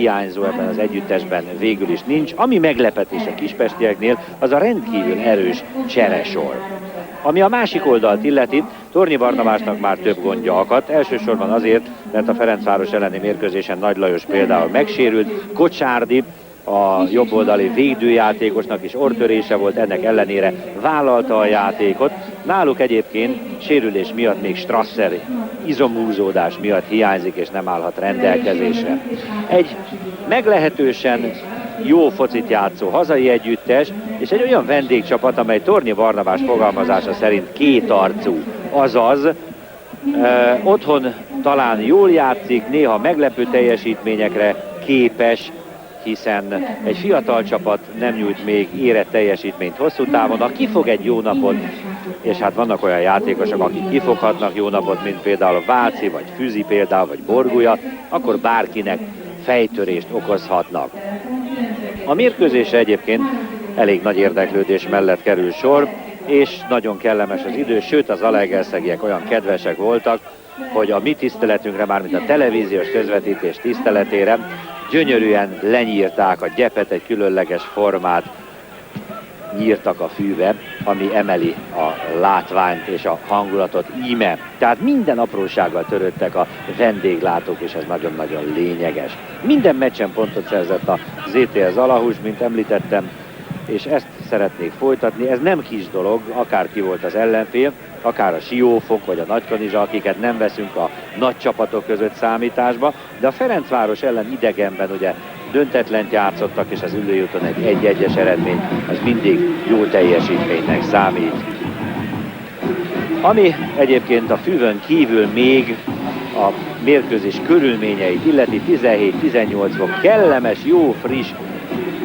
hiányzó ebben az együttesben végül is nincs. Ami meglepetés a kispestieknél, az a rendkívül erős cseresor. Ami a másik oldalt illeti, Tornyi Barnabásnak már több gondja akadt, elsősorban azért, mert a Ferencváros elleni mérkőzésen Nagy Lajos például megsérült, Kocsárdi, a jobboldali védőjátékosnak is orrtörése volt, ennek ellenére vállalta a játékot. Náluk egyébként sérülés miatt még Strasser izomhúzódás miatt hiányzik és nem állhat rendelkezésre. Egy meglehetősen jó focit játszó hazai együttes, és egy olyan vendégcsapat, amely Tornyi Barnabás fogalmazása szerint kétarcú. Azaz, otthon talán jól játszik, néha meglepő teljesítményekre képes, hiszen egy fiatal csapat nem nyújt még érett teljesítményt hosszú távon. Ha kifog egy jó napot, és hát vannak olyan játékosok, akik kifoghatnak jó napot, mint például Váci, vagy Füzi például, vagy Borgulya, akkor bárkinek fejtörést okozhatnak. A mérkőzésre egyébként elég nagy érdeklődés mellett kerül sor, és nagyon kellemes az idő, sőt az zalaegerszegiek olyan kedvesek voltak, hogy a mi tiszteletünkre, mármint a televíziós közvetítés tiszteletére gyönyörűen lenyírták a gyepet, egy különleges formát nyírtak a fűbe, ami emeli a látványt és a hangulatot íme. Tehát minden aprósággal törődtek a vendéglátók, és ez nagyon-nagyon lényeges. Minden meccsen pontot szerzett a ZTL Zalahus, mint említettem, és ezt szeretnék folytatni. Ez nem kis dolog, akárki volt az ellenfél, akár a Siófok vagy a Nagykanizsa, akiket nem veszünk a nagy csapatok között számításba, de a Ferencváros ellen idegenben ugye döntetlent játszottak, és az Üllői úton egy 1-1-es eredmény az mindig jó teljesítménynek számít. Ami egyébként a füvön kívül még a mérkőzés körülményeit illeti, 17-18 fok, kellemes, jó, friss,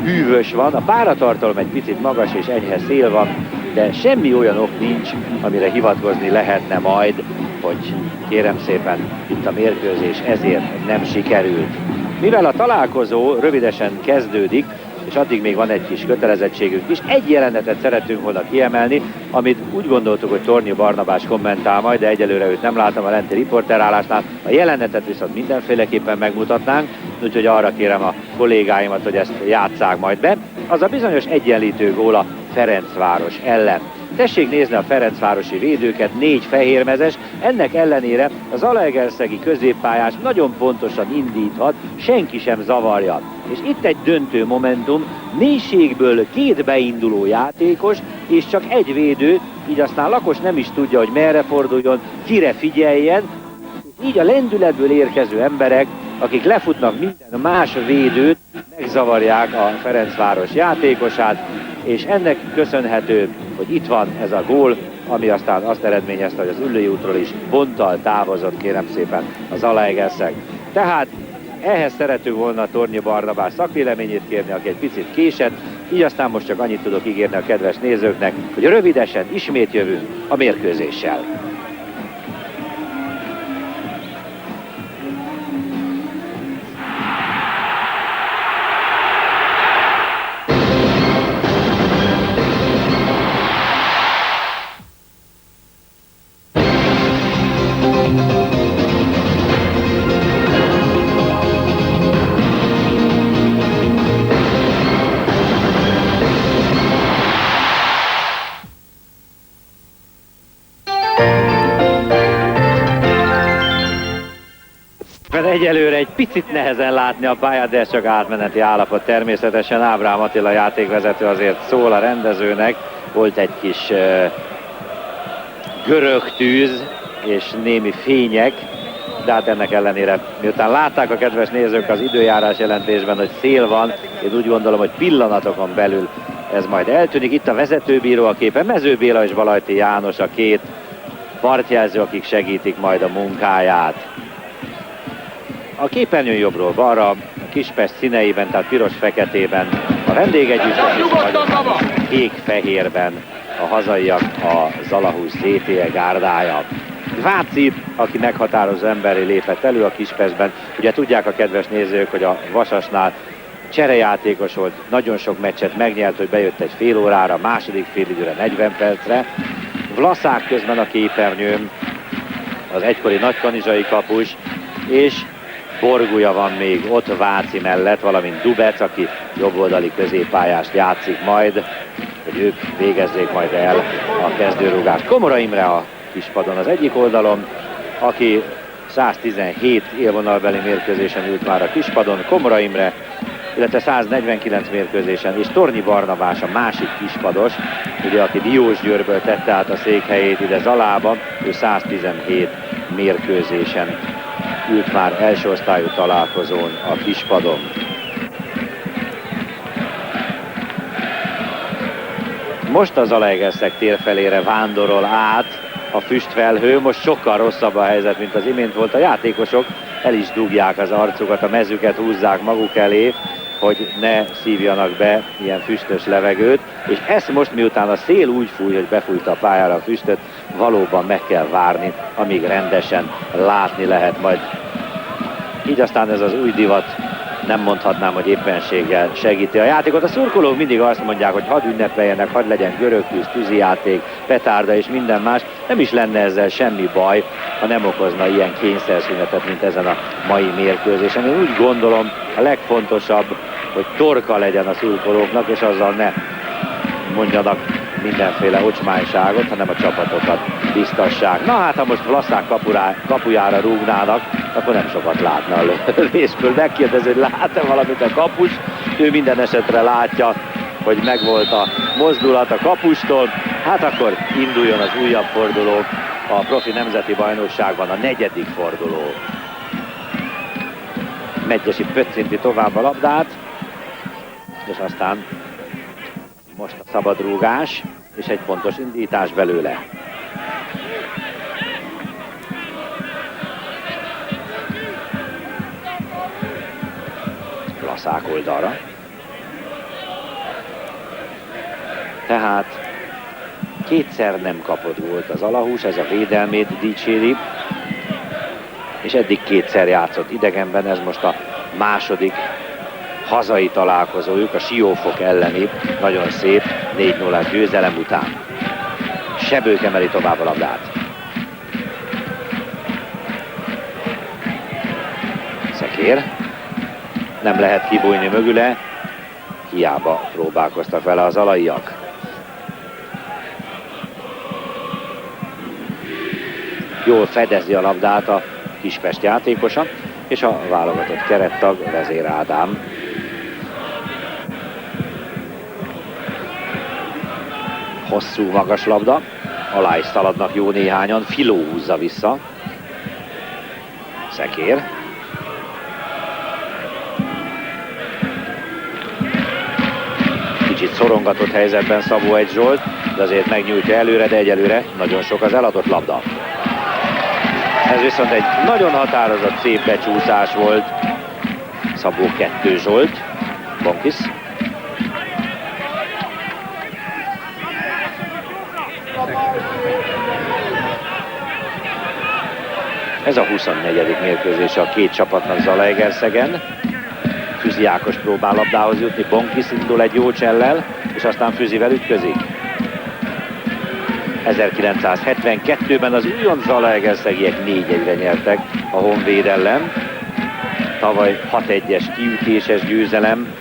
hűvös van, a páratartalom egy picit magas és enyhe szél van, de semmi olyan ok nincs, amire hivatkozni lehetne majd, hogy kérem szépen itt a mérkőzés ezért nem sikerült. Mivel a találkozó rövidesen kezdődik, és addig még van egy kis kötelezettségünk is, egy jelenetet szeretünk volna kiemelni, amit úgy gondoltuk, hogy Tornyi Barnabás kommentál majd, de egyelőre őt nem látom a lenti riporterállásnál. A jelenetet viszont mindenféleképpen megmutatnánk, úgyhogy arra kérem a kollégáimat, hogy ezt játsszák majd be. Az a bizonyos egyenlítő gól a Ferencváros ellen. Tessék nézni a ferencvárosi védőket, 4 fehérmezes, ennek ellenére az zalaegerszegi középpályás nagyon pontosan indíthat, senki sem zavarja. És itt egy döntő momentum, mélységből 2 beinduló játékos, és csak egy védő, így aztán Lakos nem is tudja, hogy merre forduljon, kire figyeljen. Így a lendületből érkező emberek, akik lefutnak minden más védőt, megzavarják a Ferencváros játékosát, és ennek köszönhető, hogy itt van ez a gól, ami aztán azt eredményezte, hogy az Üllői útról is ponttal távozott, kérem szépen, a Zalaegerszeg. Tehát ehhez szeretünk volna Tornyi Barnabás szakvéleményét kérni, aki egy picit késett, így aztán most csak annyit tudok ígérni a kedves nézőknek, hogy rövidesen ismét jövünk a mérkőzéssel. Egyelőre egy picit nehezen látni a pályát, de ez csak átmeneti állapot természetesen. Ábrám Attila játékvezető azért szól a rendezőnek, volt egy kis görög tűz és némi fények, de hát ennek ellenére, miután látták a kedves nézők az időjárás jelentésben, hogy szél van, én úgy gondolom, hogy pillanatokon belül ez majd eltűnik. Itt a vezetőbíró a képen, Mező Béla és Balajti János a 2 partjelző, akik segítik majd a munkáját. A képernyőn jobbról balra, a Kispest színeiben, tehát piros-feketében a vendégegyüttes, és kék-fehérben a hazaiak, a Zalahus ZTL gárdája. Váci, aki meghatározó emberré lépett elő a Kispestben. Ugye tudják a kedves nézők, hogy a Vasasnál cserejátékos volt, nagyon sok meccset megnyert, hogy bejött egy fél órára, második félidőre 40 percre. Vlaszák közben a képernyőn, az egykori nagykanizsai kapus, és Borgúja van még ott Váci mellett, valamint Dubec, aki jobboldali középpályást játszik majd, hogy ők végezzék majd el a kezdőrúgást. Komora Imre a kispadon az egyik oldalon, aki 117 élvonalbeli mérkőzésen ült már a kispadon, Komora Imre, illetve 149 mérkőzésen, és Tornyi Barnabás a másik kispados, ugye, aki Diósgyőrből tette át a székhelyét ide Zalában, ő 117 mérkőzésen ült már első osztályú találkozón a kispadon. Most az Zalaegerszeg tér felére vándorol át a füstfelhő, most sokkal rosszabb a helyzet, mint az imént volt. A játékosok el is dugják az arcukat, a mezüket húzzák maguk elé, hogy ne szívjanak be ilyen füstös levegőt, és ezt most, miután a szél úgy fúj, hogy befújta a pályára a füstöt, valóban meg kell várni, amíg rendesen látni lehet majd. Így aztán ez az új divat, nem mondhatnám, hogy éppenséggel segíti a játékot. A szurkolók mindig azt mondják, hogy hadd ünnepeljenek, hadd legyen görögtűz, tűzijáték, petárda és minden más. Nem is lenne ezzel semmi baj, ha nem okozna ilyen kényszerszünetet, mint ezen a mai mérkőzésen. Én úgy gondolom, a legfontosabb, hogy torka legyen a szurkolóknak, és azzal ne mondjanak mindenféle ocsmányságot, hanem a csapatokat biztassák. Na hát, ha most Vlaszák kapujára rúgnának, akkor nem sokat látna a lövésből. Megkérdezi, hogy lát-e valamit a kapus. Ő minden esetre látja, hogy megvolt a mozdulat a kapustól. Hát akkor induljon az újabb forduló a profi nemzeti bajnokságban, a 4. forduló. Medgyessy pöccinti tovább a labdát, és aztán most a szabadrúgás, és egy pontos indítás belőle. Vlaszák oldalra. Tehát kétszer nem kapott gólt az alahús, ez a védelmét dicséri, és eddig kétszer játszott idegenben, ez most a második hazai találkozójuk a Siófok elleni nagyon szép 4-0-ás győzelem után. Sebők emeli tovább a labdát. Szekér. Nem lehet kibújni mögüle. Hiába próbálkoztak vele az alaiak. Jól fedezi a labdát a Kispest játékosa, és a válogatott kerettag Vezér Ádám. Hosszú, magas labda, alá is szaladnak jó néhányan, Filó húzza vissza. Szekér. Kicsit szorongatott helyzetben Szabó Zsolt, de azért megnyújtja előre, de egyelőre nagyon sok az eladott labda. Ez viszont egy nagyon határozott, szép becsúszás volt. Szabó 2 Zsolt. Bonkis. Ez a 24. mérkőzése a két csapatnak Zalaegerszegen. Füzi Ákos próbál labdához jutni, Bonkis indul egy jó csellel, és aztán Füzivel ütközik. 1972-ben az újon zalaegerszegiek 4-1-re nyertek a Honvéd ellen. Tavaly 6-1-es kiütéses győzelem,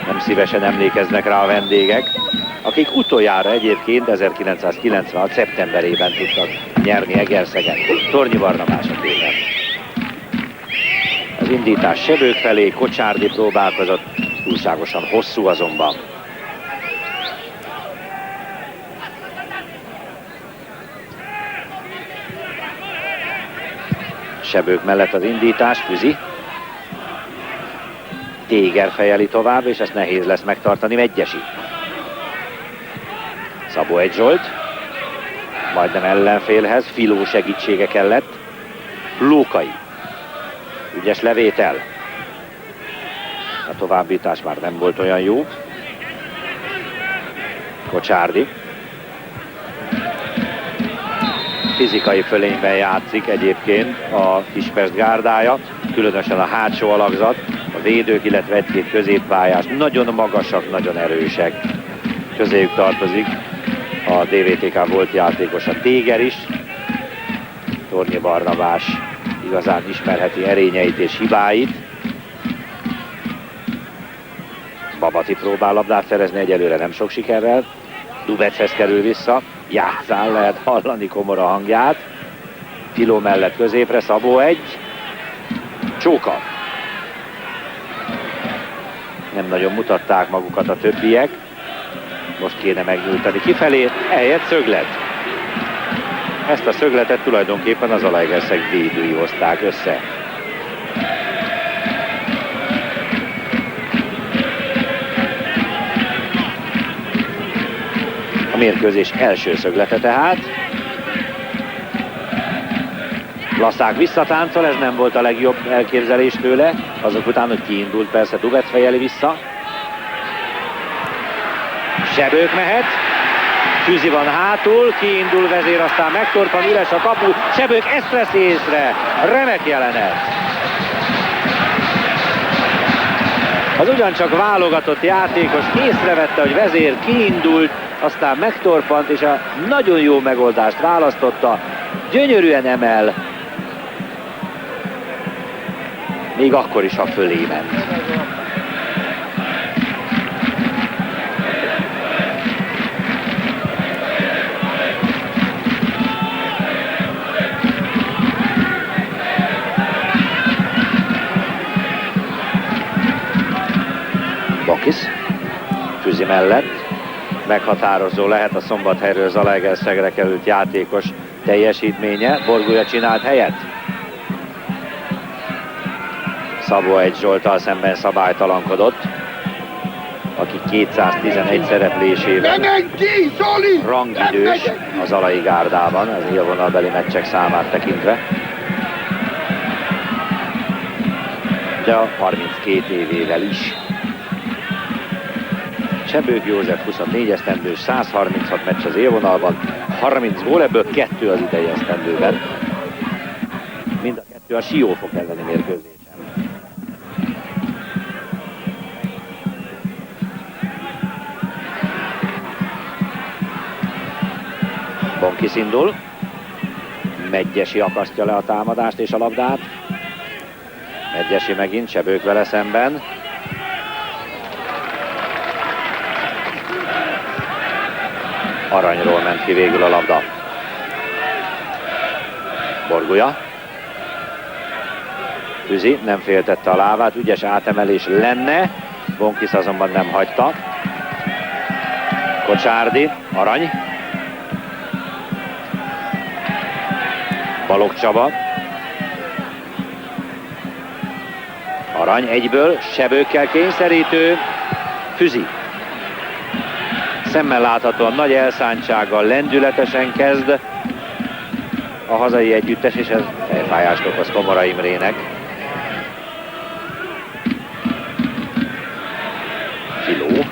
nem szívesen emlékeznek rá a vendégek, akik utoljára egyébként 1996. szeptemberében tudtak nyerni Egerszegen. Tornyi Barnabás a téren. Az indítás Sebők felé, Kocsárdi próbálkozott, túlságosan hosszú azonban. Sebők mellett az indítás, Füzi. Téger fejeli tovább, és ezt nehéz lesz megtartani Medgyessy. Szabó Zsolt, majdnem ellenfélhez, Filó segítsége kellett. Lókai. Ügyes levétel. A továbbítás már nem volt olyan jó. Kocsárdi. Fizikai fölényben játszik egyébként a Kispest gárdája, különösen a hátsó alakzat, a védők, illetve egy-két középpályás, nagyon magasak, nagyon erősek. Közéjük tartozik a DVTK volt játékos, a Téger is, Tornyi Barnabás igazán ismerheti erényeit és hibáit. Babati próbál labdát szerezni, egyelőre nem sok sikerrel. Dubechez kerül vissza, játszál, lehet hallani Komora hangját. Filó mellett középre, Szabó egy. Csóka. Nem nagyon mutatták magukat a többiek. Most kéne megnyújtani kifelé, ehelyett szöglet. Ezt a szögletet tulajdonképpen az Zalaegerszeg védői hozták össze. A mérkőzés első szöglete tehát. Laszák visszatáncol, ez nem volt a legjobb elképzelés tőle. Azok után, hogy kiindult, persze Dubec fejeli vissza. Sebők mehet. Füzi van hátul, kiindul Vezér, aztán megtorpan, üres a kapu. Sebők ezt veszi észre. Remek jelenet. Az ugyancsak válogatott játékos észrevette, hogy Vezér kiindult, aztán megtorpant, és a nagyon jó megoldást választotta. Gyönyörűen emel. Még akkor is, ha fölé ment. Bonkis Füzi mellett. Meghatározó lehet a Szombathelyről Zalaegerszegre került játékos teljesítménye. Borgulya csinált helyet. Szabó egy Zsolttal szemben szabálytalankodott, aki 211 szereplésével rangidős a Zalai gárdában, az élvonalbeli meccsek számát tekintve. De a 32 évével is. Sebők József 24 esztendős, 136 meccs az élvonalban, 30 gól, ebből 2 az idei esztendőben. Mind a 2 a Siófok elleni mérkőzésen. Bonkis indul. Medgyesi akasztja le a támadást és a labdát. Medgyesi megint, Sebők vele szemben. Aranyról ment ki végül a labda. Borgulya. Füzi nem féltette a lábát, ügyes átemelés lenne. Bonkis azonban nem hagyta. Kocsárdi, Arany. Balogh Csaba. Arany egyből, Sebőkkel kényszerítő. Füzi. Szemmel láthatóan nagy elszántsággal, lendületesen kezd a hazai együttes, és ez elfájást okoz Komora Imrének. Filó.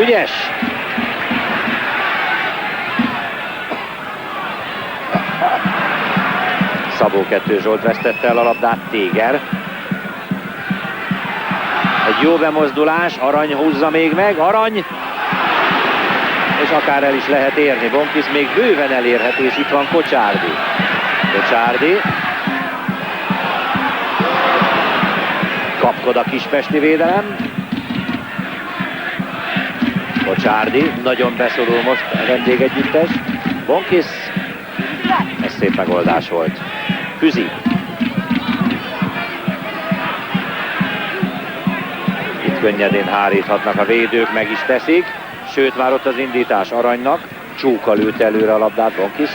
Ügyes! Szabó 2 Zsolt vesztette el a labdát, Téger. Egy jó bemozdulás, Arany húzza még meg, Arany! És akár el is lehet érni, Bonkis még bőven elérhető, és itt van Kocsárdi. Kocsárdi. Kapkod a kispesti védelem. Kocsárdi, nagyon beszorul most a vendégegyüttes. Bonkis. Ez szép megoldás volt. Füzi. Itt könnyedén háríthatnak a védők, meg is teszik. Sőt, már ott az indítás Aranynak. Csóka lőtt előre a labdát, Bonkis.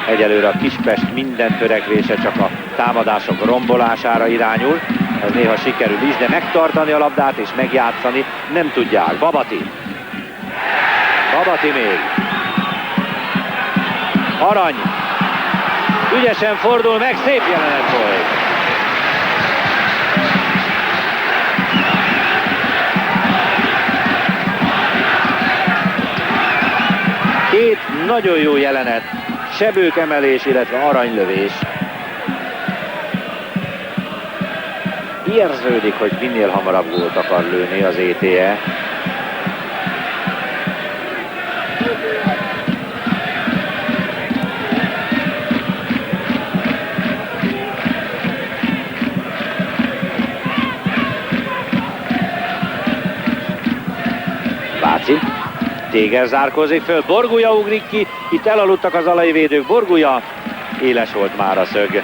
Egyelőre a Kispest minden törekvése csak a támadások rombolására irányul. Ez néha sikerül is, de megtartani a labdát és megjátszani nem tudják. Babati. Babati még. Arany. Ügyesen fordul meg, szép jelenet volt. Két nagyon jó jelenet. Sebők emelés, illetve aranylövés. Érződik, hogy minél hamarabb gólt akar lőni az ETE. Téger zárkózik föl, Borgulya ugrik ki, itt elaludtak az alai védők, Borgulya, éles volt már a szög.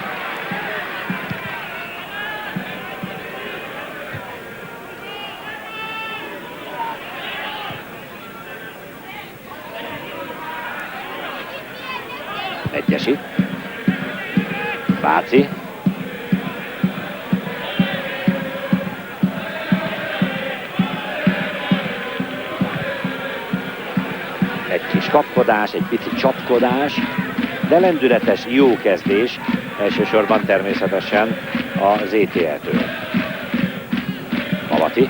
Egyesi, Váci, egy kis kapkodás, egy pici csapkodás, de lendületes, jó kezdés, elsősorban természetesen a ZTL-től. Avati.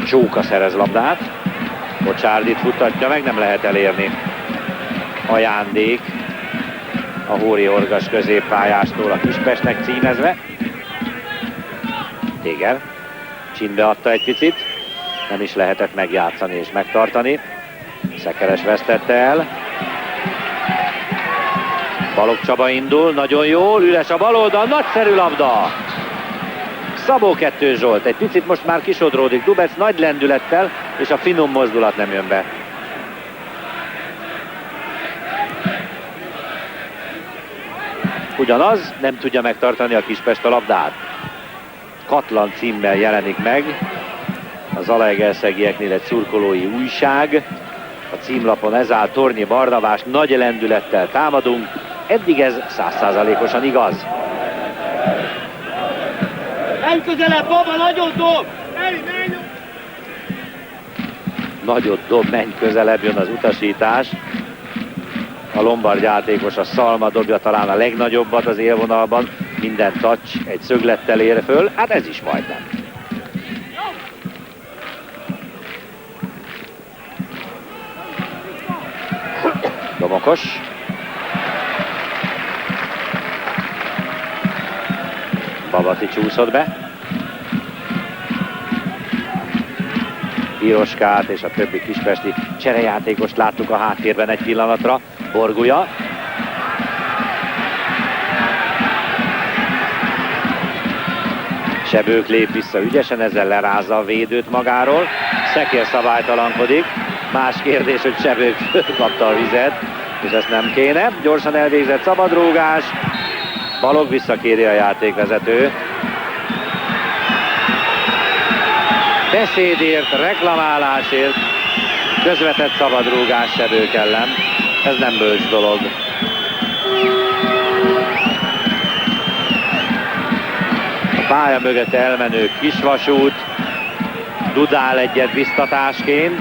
Csóka szerez labdát, Kocsárdit futtatja meg, nem lehet elérni. Ajándék a Hóri Orgas középpályástól a Kispestnek címezve. Téger csinbe adta egy picit, nem is lehetett megjátszani és megtartani. Szekeres vesztette el. Balogh Csaba indul, nagyon jól, üres a baloldal, nagyszerű labda! Szabó 2 Zsolt, egy picit most már kisodródik Dubec nagy lendülettel, és a finom mozdulat nem jön be. Ugyanaz, nem tudja megtartani a Kispest a labdát. Katlan címmel jelenik meg a zalaegerszegieknél egy szurkolói újság. A címlapon ez áll: Tornyi Barnabás, nagy lendülettel támadunk. Eddig ez 100%-osan igaz. Nem közelebb, baba, nagyot dob! Nagyot dob, menj közelebb, jön az utasítás. A lombard játékos, a Szalma dobja talán a legnagyobbat az élvonalban. Minden touch egy szöglettel ér föl, hát ez is majdnem. Domokos. Babati csúszott be. Piroskát és a többi kispesti cserejátékost láttuk a háttérben egy pillanatra. Borgulya. Sebők lép vissza ügyesen, ezzel lerázza a védőt magáról. Szekér szabálytalankodik. Más kérdés, hogy Sebők kapta a vizet, és ezt nem kéne. Gyorsan elvégzett szabadrúgás. Balogh visszakéri a játékvezető. Beszédért, reklamálásért közvetett szabadrúgás Sebők ellen. Ez nem bölcs dolog. A pálya mögött elmenő Kisvasút dudál egyet biztatásként.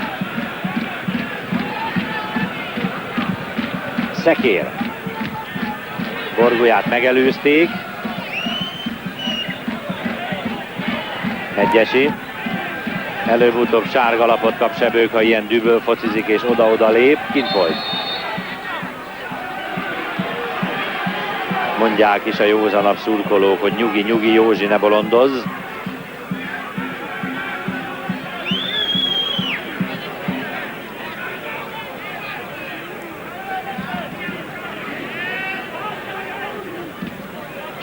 Szekér. Borgulyát megelőzték. Egyesi. Előbb-utóbb sárga lapot kap Sebők, ha ilyen düböl focizik és oda-oda lép. Kint volt. Mondják is a józanabb szurkolók, hogy nyugi, nyugi Józsi, ne bolondozz.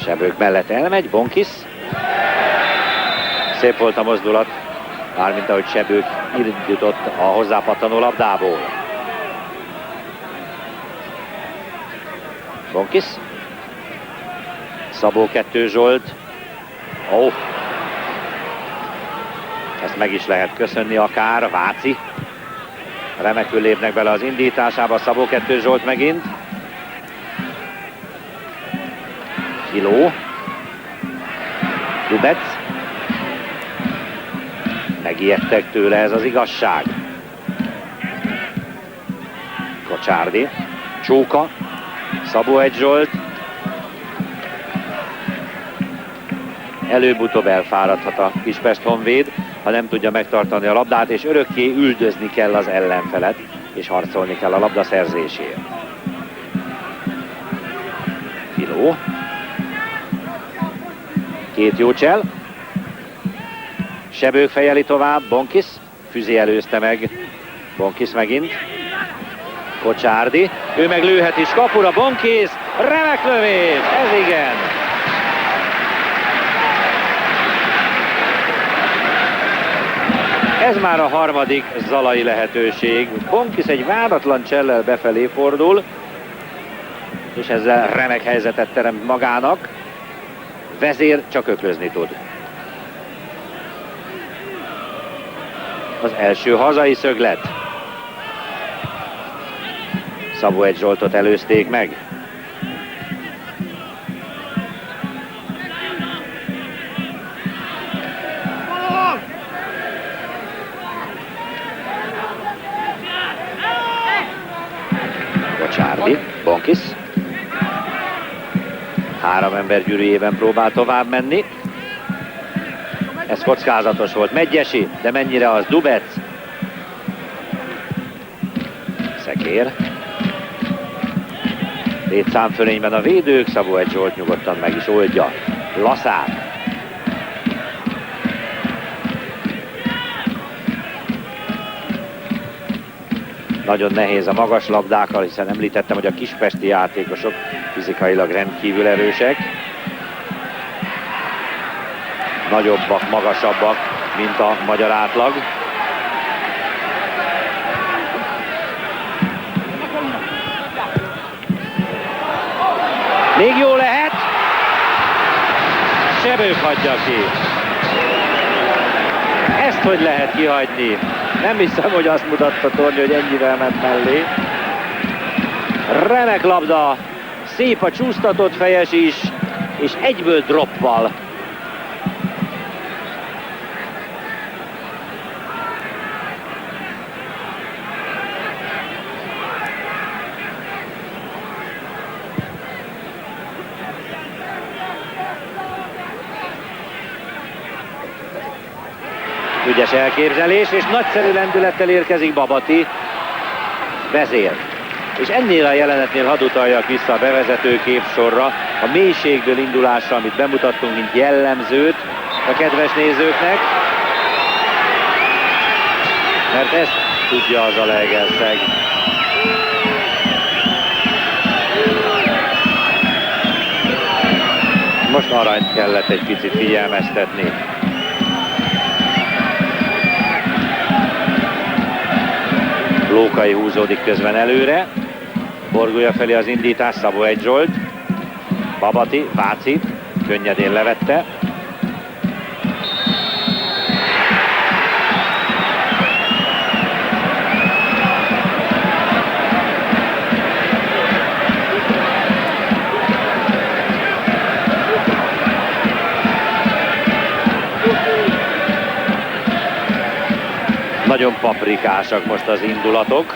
Sebők mellett elmegy, Bonkis. Szép volt a mozdulat, mármint ahogy Sebők indított a hozzápattanó labdából. Bonkis. Szabó 2 Zsolt. Ezt meg is lehet köszönni akár. Váci. Remekül lépnek bele az indításába. Szabó 2 Zsolt megint. Kiló. Dubec. Megijedtek tőle, ez az igazság. Kocsárdi. Csóka. Szabó 1 Zsolt. Előbb-utóbb elfáradhat a Kispest Honvéd, ha nem tudja megtartani a labdát, és örökké üldözni kell az ellenfelet, és harcolni kell a labda szerzésért. Filó. 2 jó csel. Sebők fejeli tovább, Bonkis. Füzi előzte meg. Bonkis megint. Kocsárdi. Ő meg lőhet is kapura, Bonkis. Remek lövés, ez igen. Ez már a harmadik Zalai lehetőség. Bonkis egy váratlan csellel befelé fordul, és ezzel remek helyzetet teremt magának. Vezér csak öklözni tud. Az első hazai szöglet. Szabó Zsoltot előzték meg. Bocsárdi, Bonkis. 3 ember gyűrűjében próbál tovább menni. Ez kockázatos volt. Medgyessy, de mennyire az Dubec? Szekér. Létszámfölényben a védők, Szabó Zsolt nyugodtan meg is oldja. Laszár. Nagyon nehéz a magas labdákkal, hiszen említettem, hogy a kispesti játékosok fizikailag rendkívül erősek. Nagyobbak, magasabbak, mint a magyar átlag. Még jó lehet. Sebők hagyja ki. Ezt hogy lehet kihagyni? Nem hiszem, hogy azt mutatta Tornya, hogy ennyivel ment mellé. Remek labda. Szép a csúsztatott fejes is, és egyből droppal. Ügyes elképzelés, és nagyszerű lendülettel érkezik Babati. Vezér. És ennél a jelenetnél hadd utaljak vissza a bevezető képsorra, a mélységből indulásra, amit bemutattunk, mint jellemzőt a kedves nézőknek. Mert ezt tudja az a Zalaegerszeg. Most Aranyt kellett egy picit figyelmeztetni. Lókai húzódik közben előre. Borgulja felé az indítás, Szabó Zsolt. Babati, Váci, könnyedén levette. Nagyon paprikásak most az indulatok.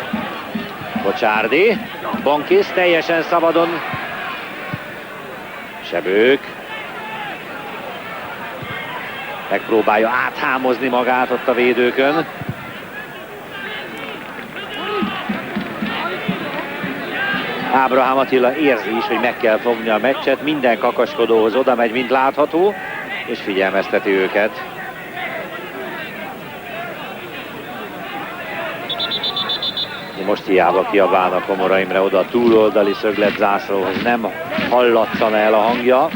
Bocsárdi, Bonkis teljesen szabadon. Sebők. Megpróbálja áthámozni magát ott a védőkön. Ábrahám Attila érzi is, hogy meg kell fogni a meccset. Minden kakaskodóhoz oda megy, mint látható, és figyelmezteti őket. Most hiába kiabálnak Komora Imre oda a túloldali szöglet zászlóhoz, nem hallatszana el a hangja.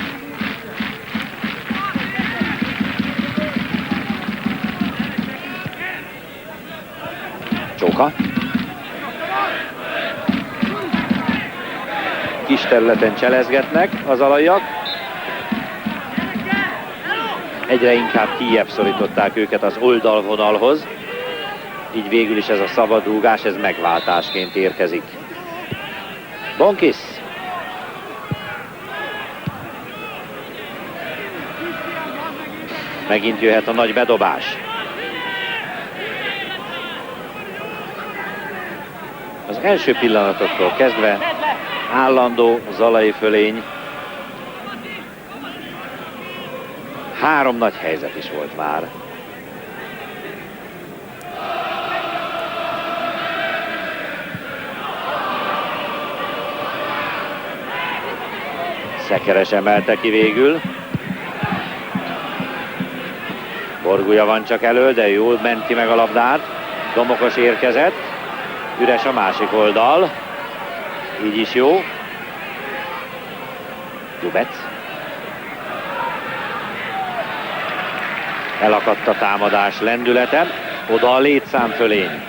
Csóka. Kis területen cselezgetnek az alaiak. Egyre inkább kijjebb szorították őket az oldalvonalhoz. Így végül is ez a szabadrúgás, ez megváltásként érkezik. Bonkis. Megint jöhet a nagy bedobás. Az első pillanatoktól kezdve állandó zalai fölény. 3 nagy helyzet is volt már. Szekeres emelte ki végül. Borgulja van csak elő, de jól menti meg a labdát. Domokos érkezett. Üres a másik oldal. Így is jó. Dubec. Elakadt a támadás lendülete. Oda a létszám fölény.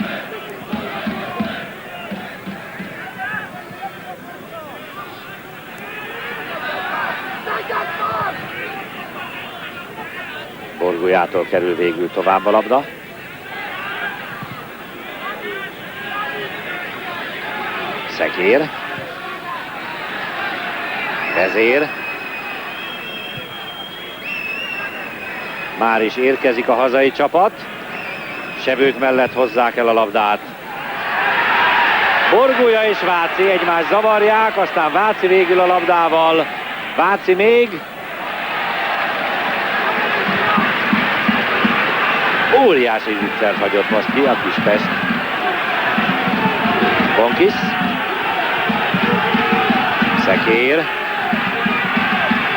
Borgulyától kerül végül tovább a labda. Szekér. Vezér. Már is érkezik a hazai csapat. Sebők mellett hozzák el a labdát. Borgulya és Váci egymást zavarják, aztán Váci végül a labdával. Váci még. Óriási zicser hagyott most ki a Kispest. Bonkis. Szekér.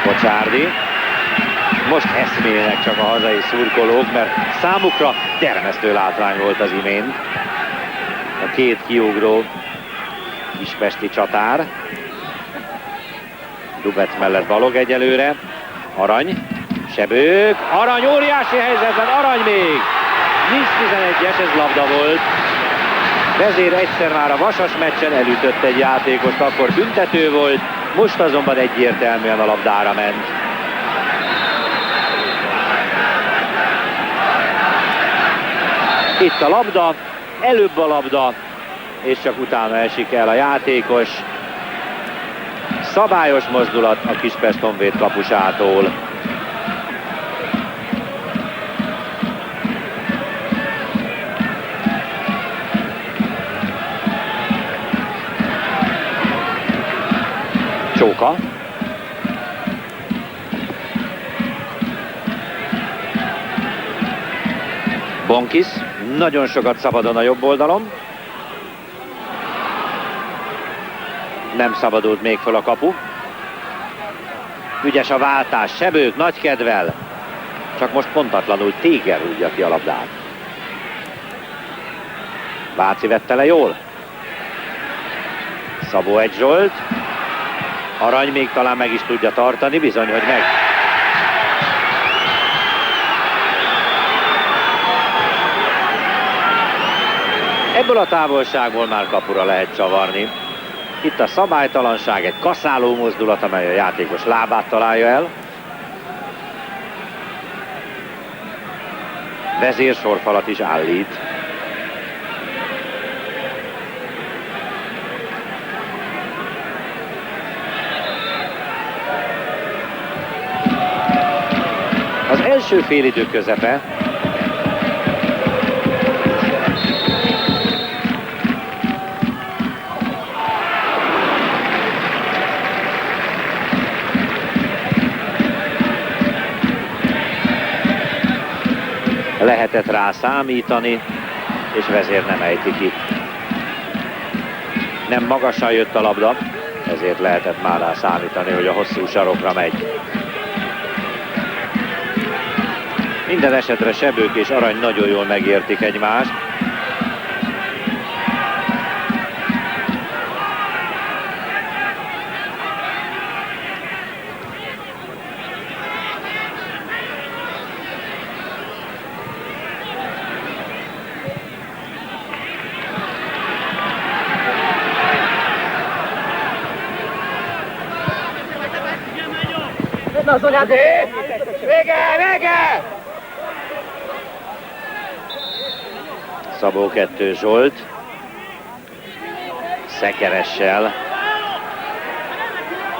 Bocsárdi. Most eszmélnek csak a hazai szurkolók, mert számukra termesztő látvány volt az imént. A két kiugró kispesti csatár. Dubec mellett Balog egyelőre. Arany. Sebők. Arany óriási helyzetben. Arany még. Nincs 11-es, ez labda volt. Vezér egyszer már a Vasas meccsen elütött egy játékost, akkor büntető volt. Most azonban egyértelműen a labdára ment. Itt a labda, előbb a labda, és csak utána esik el a játékos. Szabályos mozdulat a Kispest Honvéd kapusától. Csóka. Bonkis nagyon sokat szabadon a jobb oldalon. Nem szabadult még fel a kapu. Ügyes a váltás, Sebők nagy kedvel. Csak most pontatlanul Téger rúgja ki a labdát. Váci vette le jól. Szabó egy Zsolt. Arany még talán meg is tudja tartani, bizony, hogy meg. Ebből a távolságból már kapura lehet csavarni. Itt a szabálytalanság, egy kaszáló mozdulat, amely a játékos lábát találja el. Vezér sorfalat is állít. Az első félidő közepe. Lehetett rá számítani, és Vezér nem ejti ki. Nem magasan jött a labda, ezért lehetett már rá számítani, hogy a hosszú sarokra megy. Minden esetre Sebők és Arany nagyon jól megértik egymást. Vége! Szabó 2 Zsolt. Szekeressel.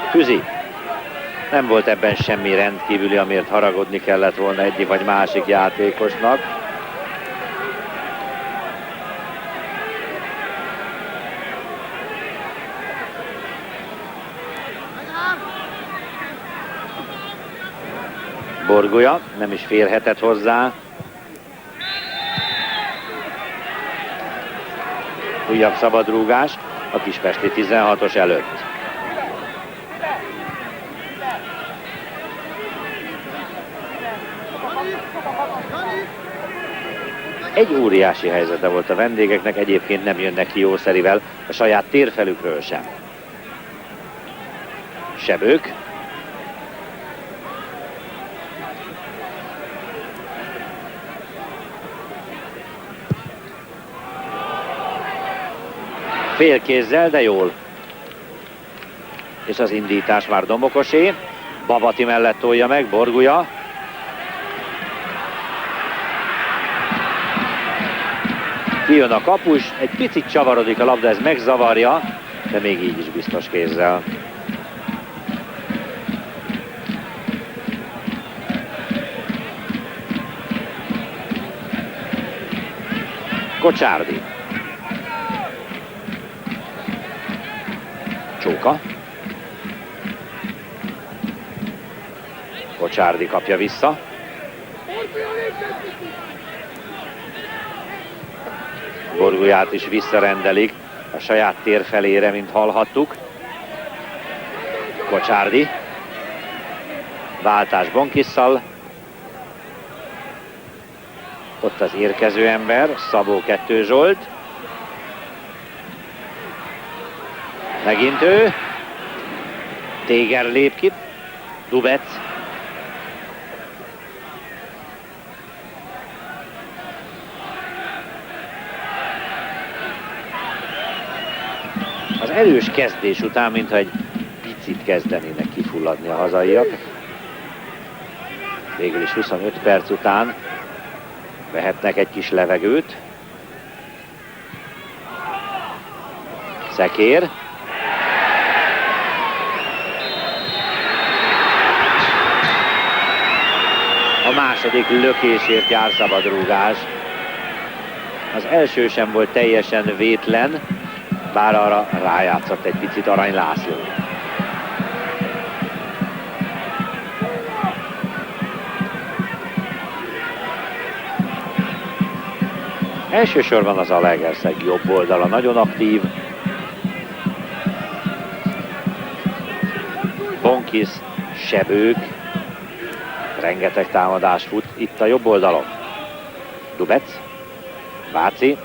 Füzi. Nem volt ebben semmi rendkívüli, amiért haragudni kellett volna egyik vagy másik játékosnak. Borgulya nem is férhetett hozzá. Újabb szabadrúgás a kispesti 16-os előtt. Egy óriási helyzete volt a vendégeknek, egyébként nem jönnek ki jószerivel a saját térfelükről sem. Sebők. Félkézzel, de jól. És az indítás már Domokosé. Babati mellett tolja meg, Borgulya. Kijön a kapus, egy picit csavarodik a labda, ez megzavarja, de még így is biztos kézzel. Kocsárdi. Csóka. Kocsárdi kapja vissza. Borgulyát is visszarendelik a saját tér felére, mint hallhattuk. Kocsárdi. Váltás Bonkisszal. Ott az érkező ember, Szabó 2 Zsolt. Megint ő. Téger lép ki. Dubec. Az erős kezdés után, mintha egy picit kezdenének kifulladni a hazaiak. Végül is 25 perc után vehetnek egy kis levegőt. Szekér. A második lökésért jár szabadrúgás. Az első sem volt teljesen vétlen, bár arra rájátszott egy picit Arany László. Elsősorban az Zalaegerszeg jobb oldala nagyon aktív. Bonkis, Sebők, rengeteg támadás fut itt a jobb oldalon. Dubec, Váci.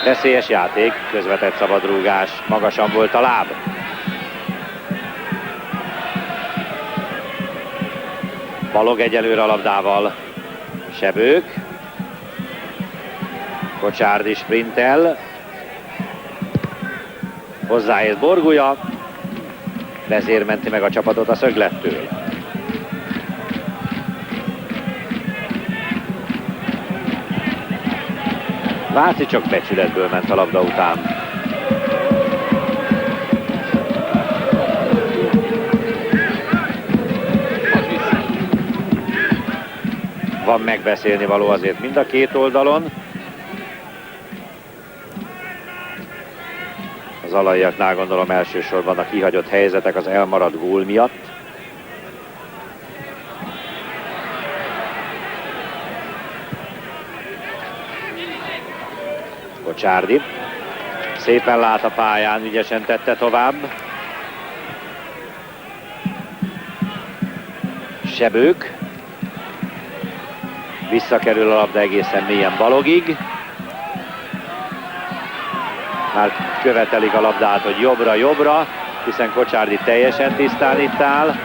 Veszélyes játék, közvetett szabadrúgás, magasan volt a láb. Balog egyelőre a labdával. Sebők. Kocsárdi sprintel. Hozzáért Borgulya. Vezérmenti meg a csapatot a szöglettől. Váci csak becsületből ment a labda után. Van megbeszélni való azért mind a két oldalon. Az alaiaknál gondolom elsősorban a kihagyott helyzetek az elmaradt gól miatt. Kocsárdi szépen lát a pályán, ügyesen tette tovább. Sebők. Visszakerül a labda egészen mélyen Balogig. Már követelik a labdát, hogy jobbra-jobbra, hiszen Kocsárdi teljesen tisztán itt áll.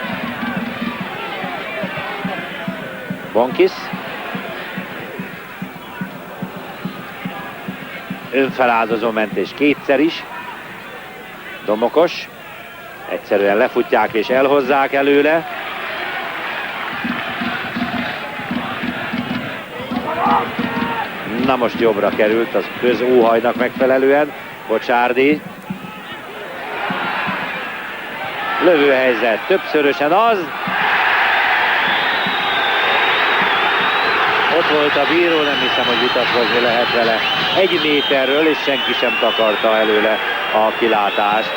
Bonkis. Önfeláldozó mentés kétszer is. Domokos. Egyszerűen lefutják és elhozzák előle. Na most jobbra került az közóhajnak megfelelően. Kocsárdi. Lövőhelyzet többszörösen az. Ott volt a bíró, nem hiszem, hogy vitatkozni lehet vele. 1 méterről, és senki sem takarta előle a kilátást.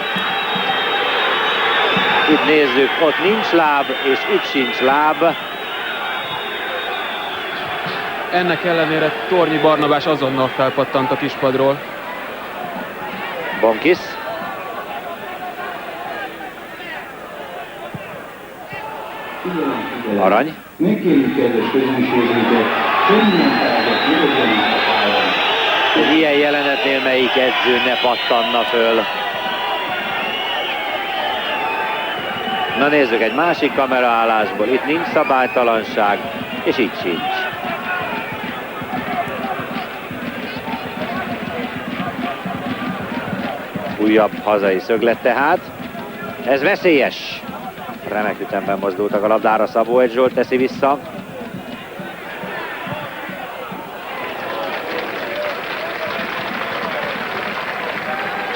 Itt nézzük, ott nincs láb, és itt sincs láb. Ennek ellenére Tornyi Barnabás azonnal felpattant a kispadról. Bonkis. Arany. Megkérjük kedves közönségünket, semmilyen tárgyat nyugodjanak a pályán. Egy ilyen jelenetnél melyik edző ne pattanna föl. Na nézzük egy másik kameraállásból. Itt nincs szabálytalanság, és itt sincs. Újabb hazai szöglet tehát. Ez veszélyes. Remek ütemben mozdultak a labdára, Szabó Zsolt teszi vissza.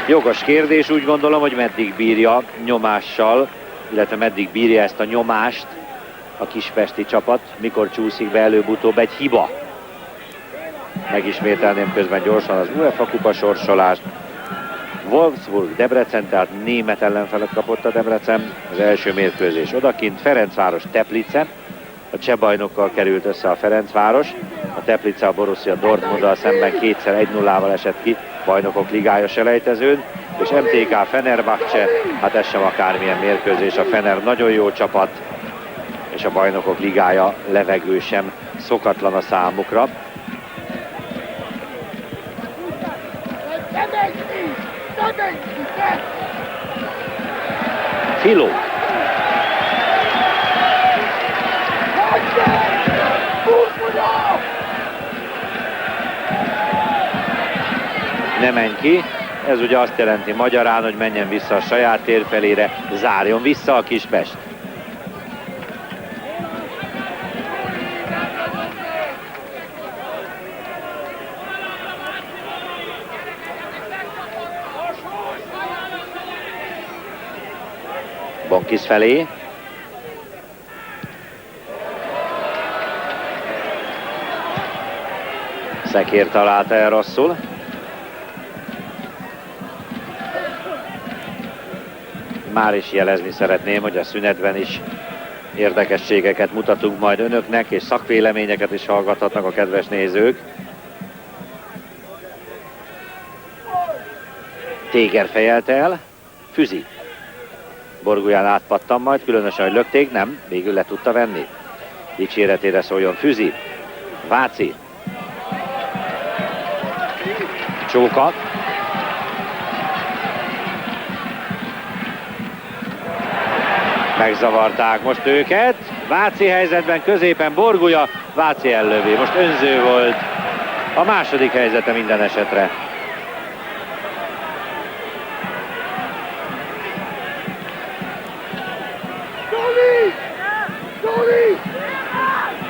Jogos kérdés, úgy gondolom, hogy meddig bírja nyomással, illetve meddig bírja ezt a nyomást a kispesti csapat, mikor csúszik be előbb-utóbb egy hiba. Megismételném közben gyorsan az UEFA kupa sorsolást. Wolfsburg, Debrecen, tehát német ellenfelet kapott a Debrecen. Az első mérkőzés odakint, Ferencváros, Teplice. A cseh bajnokkal került össze a Ferencváros. A Teplice a Borussia Dortmunddal szemben kétszer 1-0-val esett ki bajnokok ligája selejtezőn. És MTK Fenerbahce, hát ez sem akármilyen mérkőzés, a Fener nagyon jó csapat, és a bajnokok ligája levegő sem szokatlan a számukra. Filó. Ne menj ki. Ez ugye azt jelenti magyarán, hogy menjen vissza a saját tér felére, zárjon vissza a Kispest. Bonkis felé. Szekér találta el rosszul. Már is jelezni szeretném, hogy a szünetben is érdekességeket mutatunk majd önöknek, és szakvéleményeket is hallgathatnak a kedves nézők. Téger fejelte el, Füzi. Borgulyán átpattan majd, különösen, hogy lökték, nem, végül le tudta venni. Dicséretére szóljon Füzi. Váci. Csóka. Megzavarták most őket. Váci helyzetben, középen Borgulya, Váci ellövi. Most önző volt. A második helyzete minden esetre.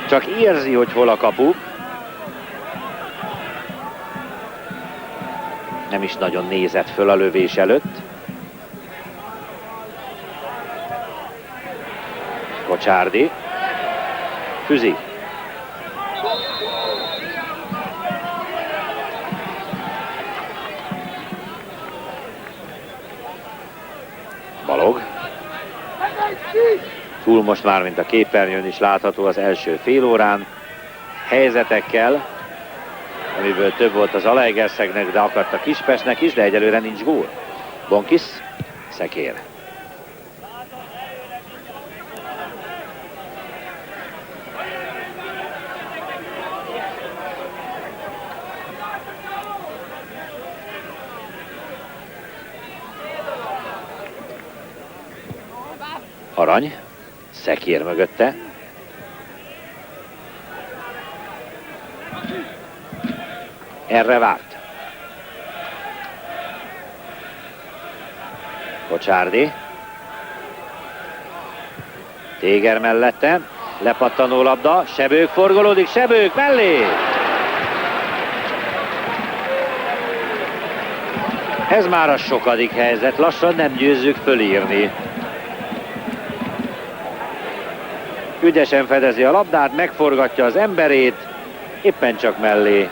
Csak érzi, hogy hol a kapu. Nem is nagyon nézett föl a lövés előtt. Kocsárdi. Füzi. Balog. Túl most már, mint a képernyőn is látható az első fél órán. Helyzetekkel, amiből több volt az Zalaegerszegnek, de akadt a Kispestnek is, de egyelőre nincs gól. Bonkis, Szekér. Arany, Szekér mögötte. Erre várt. Kocsárdi. Téger mellette. Lepattanó labda. Sebők forgolódik. Sebők mellé. Ez már a sokadik helyzet. Lassan nem győzzük fölírni. Ügyesen fedezi a labdát, megforgatja az emberét, éppen csak mellé.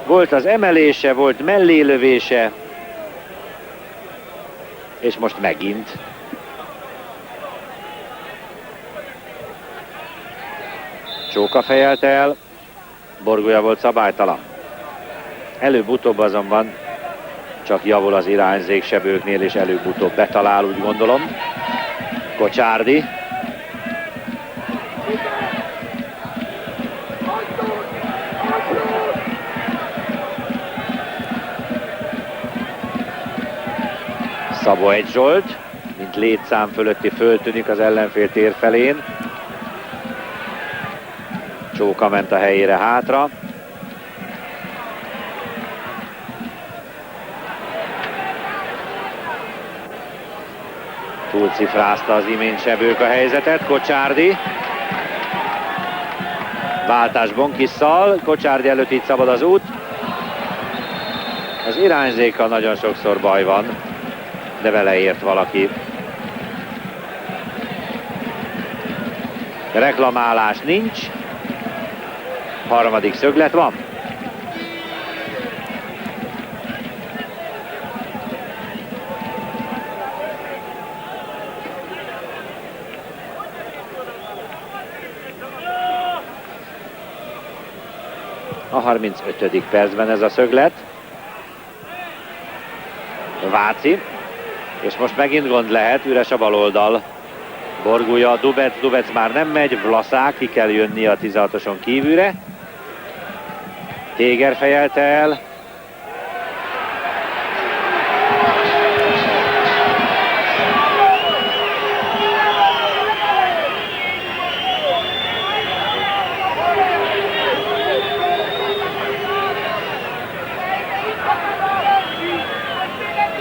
Volt az emelése, volt mellélövése, és most megint. Csóka fejelte el, Borgulya volt szabálytalan. Előbb-utóbb azonban csak javul az irányzék Sebőknél, és előbb-utóbb betalál, úgy gondolom. Kocsárdi. Szabó Zsolt, mint létszám fölötti föltűnik az ellenfél tér felén. Csóka ment a helyére hátra. Túlcifrázta az imént Sebők a helyzetet. Kocsárdi. Váltás Bonkisszal. Kocsárdi előtt így szabad az út. Az irányzékkal nagyon sokszor baj van, de vele ért valaki. Reklamálás nincs. Harmadik szöglet van. A 35. percben ez a szöglet. Váci. És most megint gond lehet, üres a baloldal. Borgulja Dubec, Dubec már nem megy, Vlaszák, ki kell jönni a 16-oson kívülre. Téger fejelte el.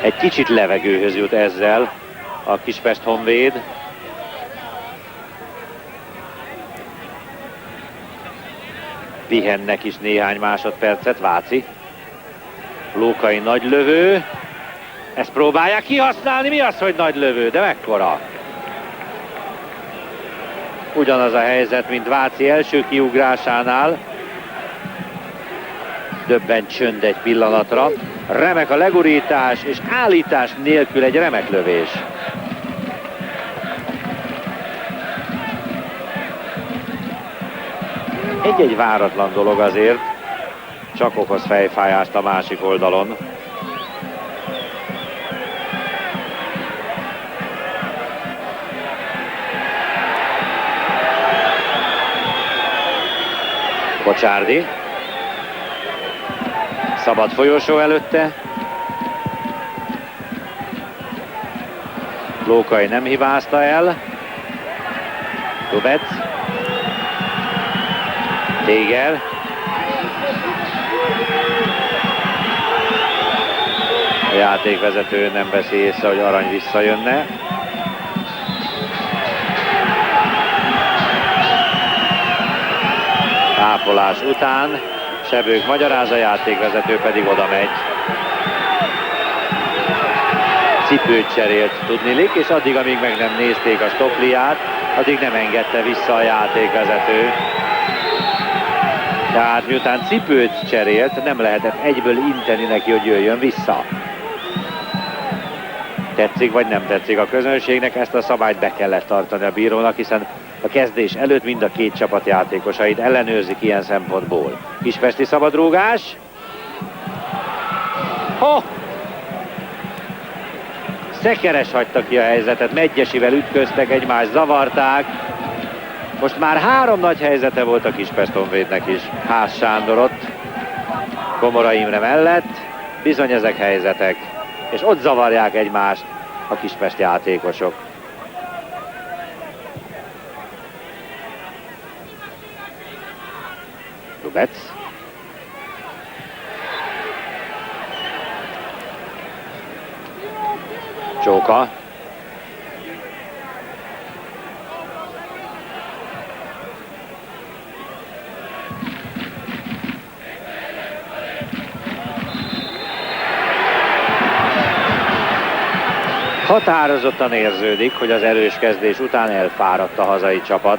Egy kicsit levegőhöz jut ezzel a Kispest Honvéd. Pihennek is néhány másodpercet. Váci. Lókai nagy lövő. Ezt próbálják kihasználni. Mi az, hogy nagy lövő? De mekkora? Ugyanaz a helyzet, mint Váci első kiugrásánál. Döbben csönd egy pillanatra. Remek a legurítás, és állítás nélkül egy remek lövés. Egy-egy váratlan dolog azért, csak okoz fejfájást a másik oldalon. Kocsárdi. Szabad folyosó előtte. Lókai nem hibázta el. Dubec. Téger. A játékvezető nem veszi észre, hogy Arany visszajönne. Tápolás után Sebők magyaráz, a játékvezető pedig oda megy. Cipőt cserélt tudnilik, és addig, amíg meg nem nézték a stoppliát, addig nem engedte vissza a játékvezető. Tehát miután cipőt cserélt, nem lehetett egyből inteni neki, hogy jöjjön vissza. Tetszik vagy nem tetszik a közönségnek, ezt a szabályt be kellett tartani a bírónak, hiszen a kezdés előtt mind a két csapat játékosait ellenőrzik ilyen szempontból. Kispesti szabadrúgás. Szekeres hagyta ki a helyzetet, Medgyesivel ütköztek, egymást zavarták. Most már 3 nagy helyzete volt a Kispest Honvédnek is. Ház Sándor ott, Komora Imre mellett. Bizony ezek helyzetek, és ott zavarják egymást a Kispest játékosok. Dubec. Csóka. Határozottan érződik, hogy az erős kezdés után elfáradt a hazai csapat.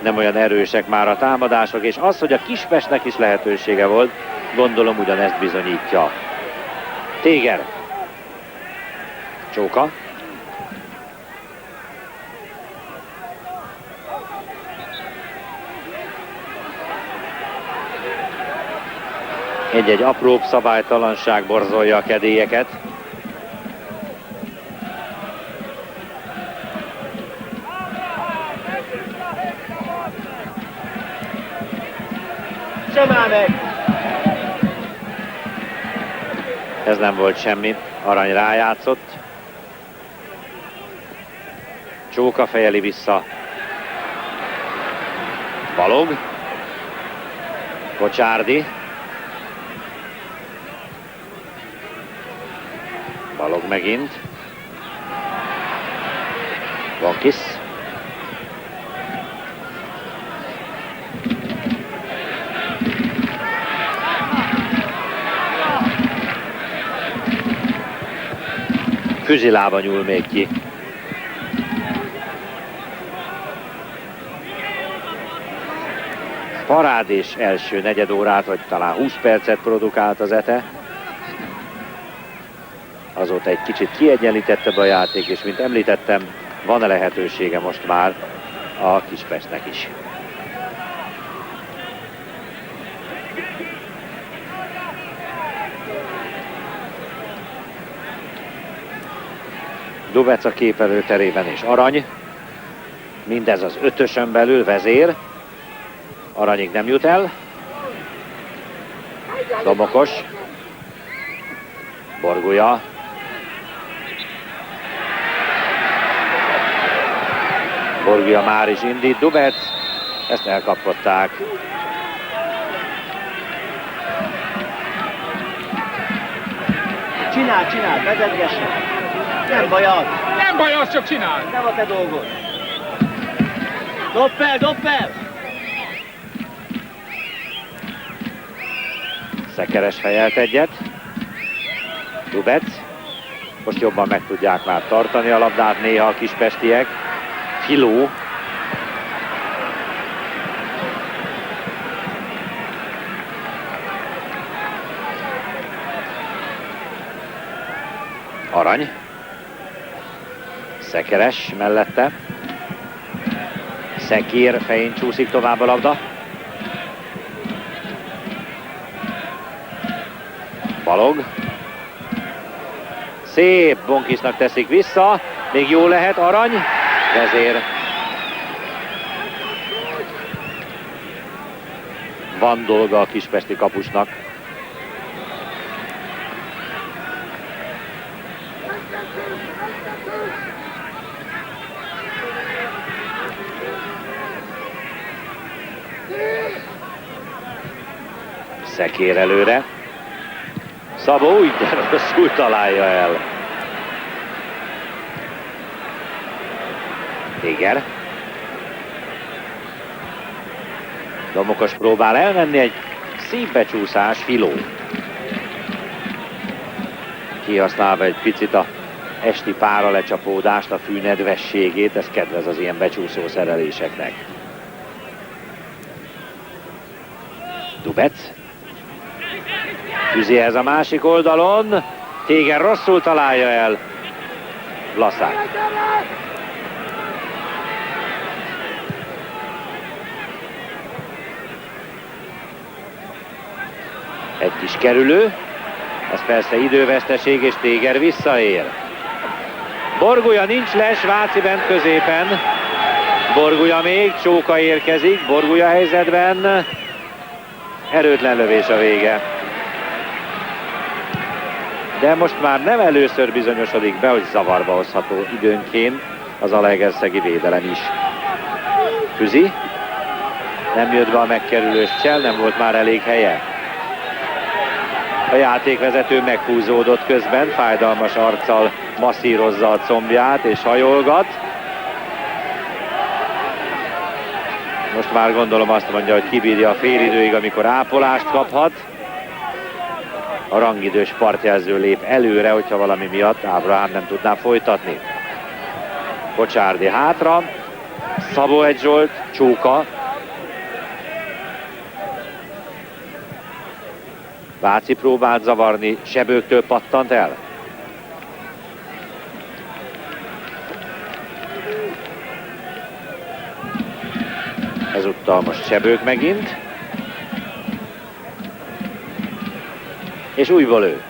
Nem olyan erősek már a támadások, és az, hogy a Kispestnek is lehetősége volt, gondolom ugyanezt bizonyítja. Téger. Csóka. Egy-egy apróbb szabálytalanság borzolja a kedélyeket. Sem áll meg! Ez nem volt semmi. Arany rájátszott. Csóka fejeli vissza. Balog. Balog megint. Bonkis. Füzilába nyúl még ki. Parádés első negyedórát, vagy talán 20 percet produkált az ETE. Azóta egy kicsit kiegyenlítettebb a játék, és mint említettem, van-e lehetősége most már a Kispestnek is. Dubec a képerő terében és Arany. Mindez az 5-ösön belül, Vezér. Aranyig nem jut el. Domokos. Borgulya. Borgulya már is indít. Dubec. Ezt elkapkodták. Csinál, vezetgessen. Nem baj az. Nem baj, az csak csinál. Nem a te dolgod. Dob fel! Szekeres fejelt egyet. Dubec. Most jobban meg tudják már tartani a labdát néha a kispestiek. Filó. Arany. Szekeres mellette. Szekér fején csúszik tovább a labda. Balog. Szép, Bonkisnak teszik vissza. Még jó lehet, Arany. Vezér. Van dolga a kispesti kapusnak. Szekér előre. Szabó úgy, de rosszul találja el. Téger. Domokos próbál elmenni, egy szép becsúszás, Filó. Kihasználva egy picit a esti pára lecsapódást, a fű nedvességét, ez kedvez az ilyen becsúszó szereléseknek. Dubec. Füzihez a másik oldalon. Téger rosszul találja el. Vlaszák. Egy kis kerülő. Ez persze időveszteség, és Téger visszaér. Borgulya nincs le, Sváci bent középen. Borgulya még, Csóka érkezik. Borgulya helyzetben. Erőtlen lövés a vége. De most már nem először bizonyosodik be, hogy zavarba hozható időnként az zalaegerszegi védelem is. Füzi. Nem jött be a megkerülős Csell, nem volt már elég helye. A játékvezető meghúzódott közben, fájdalmas arccal masszírozza a combját és hajolgat. Most már gondolom azt mondja, hogy kibírja a félidőig, amikor ápolást kaphat. A rangidős partjelző lép előre, hogyha valami miatt Ábrahám nem tudná folytatni. Kocsárdi hátra. Szabó Zsolt, Csóka. Váci próbált zavarni, Sebőktől pattant el. Ezúttal most Sebők megint. És újból ő.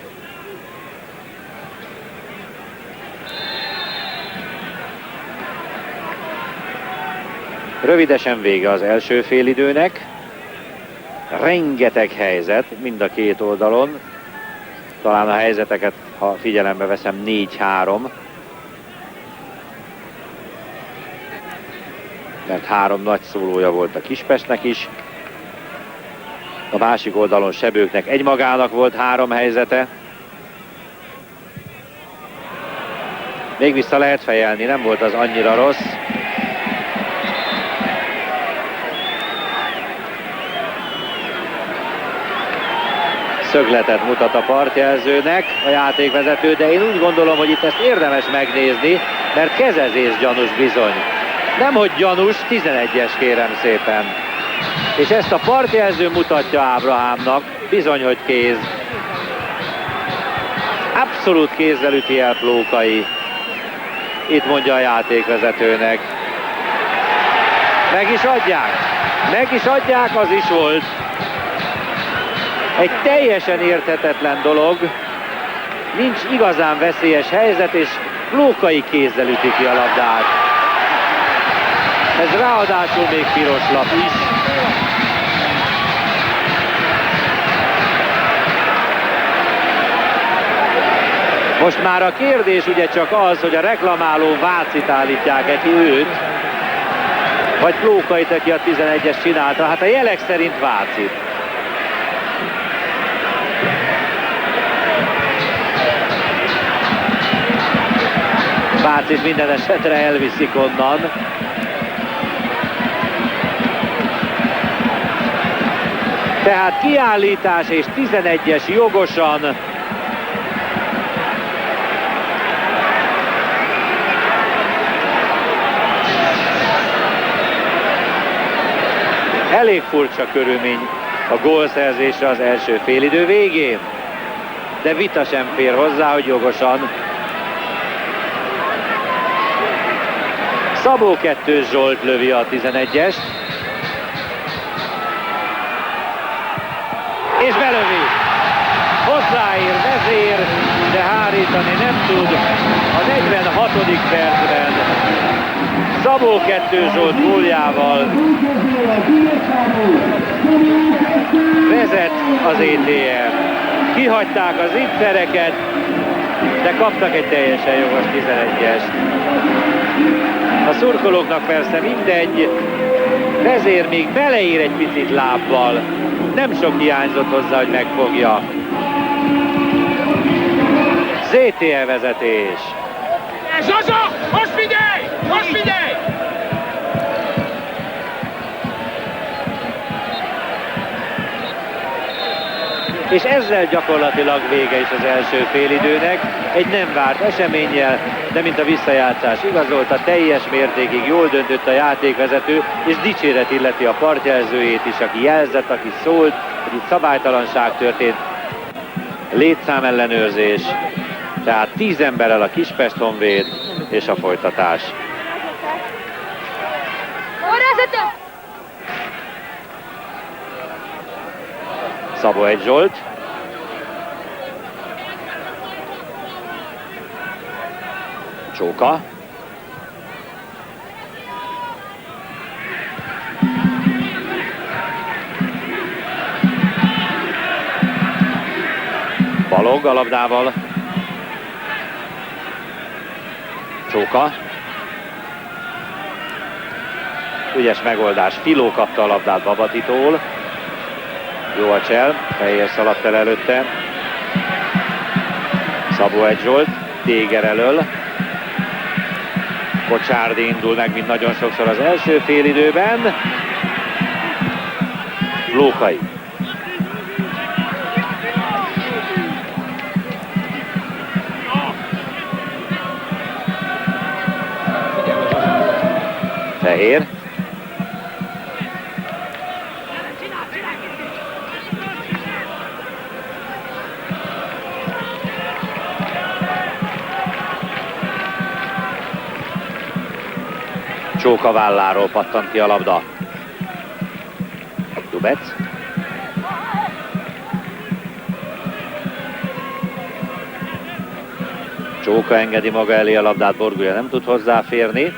Rövidesen vége az első félidőnek. Rengeteg helyzet mind a két oldalon. Talán a helyzeteket, ha figyelembe veszem, 4-3. Mert 3 nagy szólója volt a Kispestnek is. A másik oldalon Sebőknek egymagának volt 3 helyzete. Még vissza lehet fejelni, nem volt az annyira rossz. Szögletet mutat a partjelzőnek a játékvezető, de én úgy gondolom, hogy itt ezt érdemes megnézni, mert kezezés gyanús bizony. Nemhogy gyanús, 11-es kérem szépen. És ezt a partjelző mutatja Ábrahámnak, bizony, hogy kéz. Abszolút kézzel üti el Plókai. Itt mondja a játékvezetőnek. Meg is adják, az is volt. Egy teljesen érthetetlen dolog, nincs igazán veszélyes helyzet, és Plókai kézzel üti ki a labdát. Ez ráadásul még piros lap is. Most már a kérdés ugye csak az, hogy a reklamáló Vácit állítják-e ki őt, vagy Plókait, aki a 11-es csinálta. Hát a jelek szerint Vácit. Vácit minden esetre elviszik onnan. Tehát kiállítás és 11-es jogosan. Elég furcsa körülmény a gólszerzésre az első félidő végén, de vita sem fér hozzá, hogy jogosan. Szabó Kettős Zsolt lövi a 11-est. És belövi. Hozzáér Vezér, de hárítani nem tud. A 46. percben Szabó Kettős Zsolt góljával vezet az ETR. Kihagyták az inttereket, de kaptak egy teljesen jogos 11-est. A szurkolóknak persze mindegy, Vezér még beleír egy picit lábbal. Nem sok hiányzott hozzá, hogy megfogja. ZTE vezetés. Zsazsa! Most figyelj! Most figyelj! És ezzel gyakorlatilag vége is az első félidőnek. Egy nem várt eseménnyel, de mint a visszajátszás igazolta, teljes mértékig jól döntött a játékvezető, és dicséret illeti a partjelzőjét is, aki jelzett, aki szólt, hogy itt szabálytalanság történt. Létszámellenőrzés, tehát 10 emberrel a Kispest Honvéd, és a folytatás. Szabó egy Zsolt. Csóka. Balogh a labdával. Csóka. Ügyes megoldás. Filó kapta a labdát Babatitól. Jó a csel, fehér szaladt el előtte. Szabó egy Zsolt, Téger elől. Kocsárdi indul meg, mint nagyon sokszor az első félidőben. Plókai. Fehér. Csóka válláról pattant ki a labda. Dubec. Csóka engedi maga elé a labdát, Borgulya nem tud hozzáférni.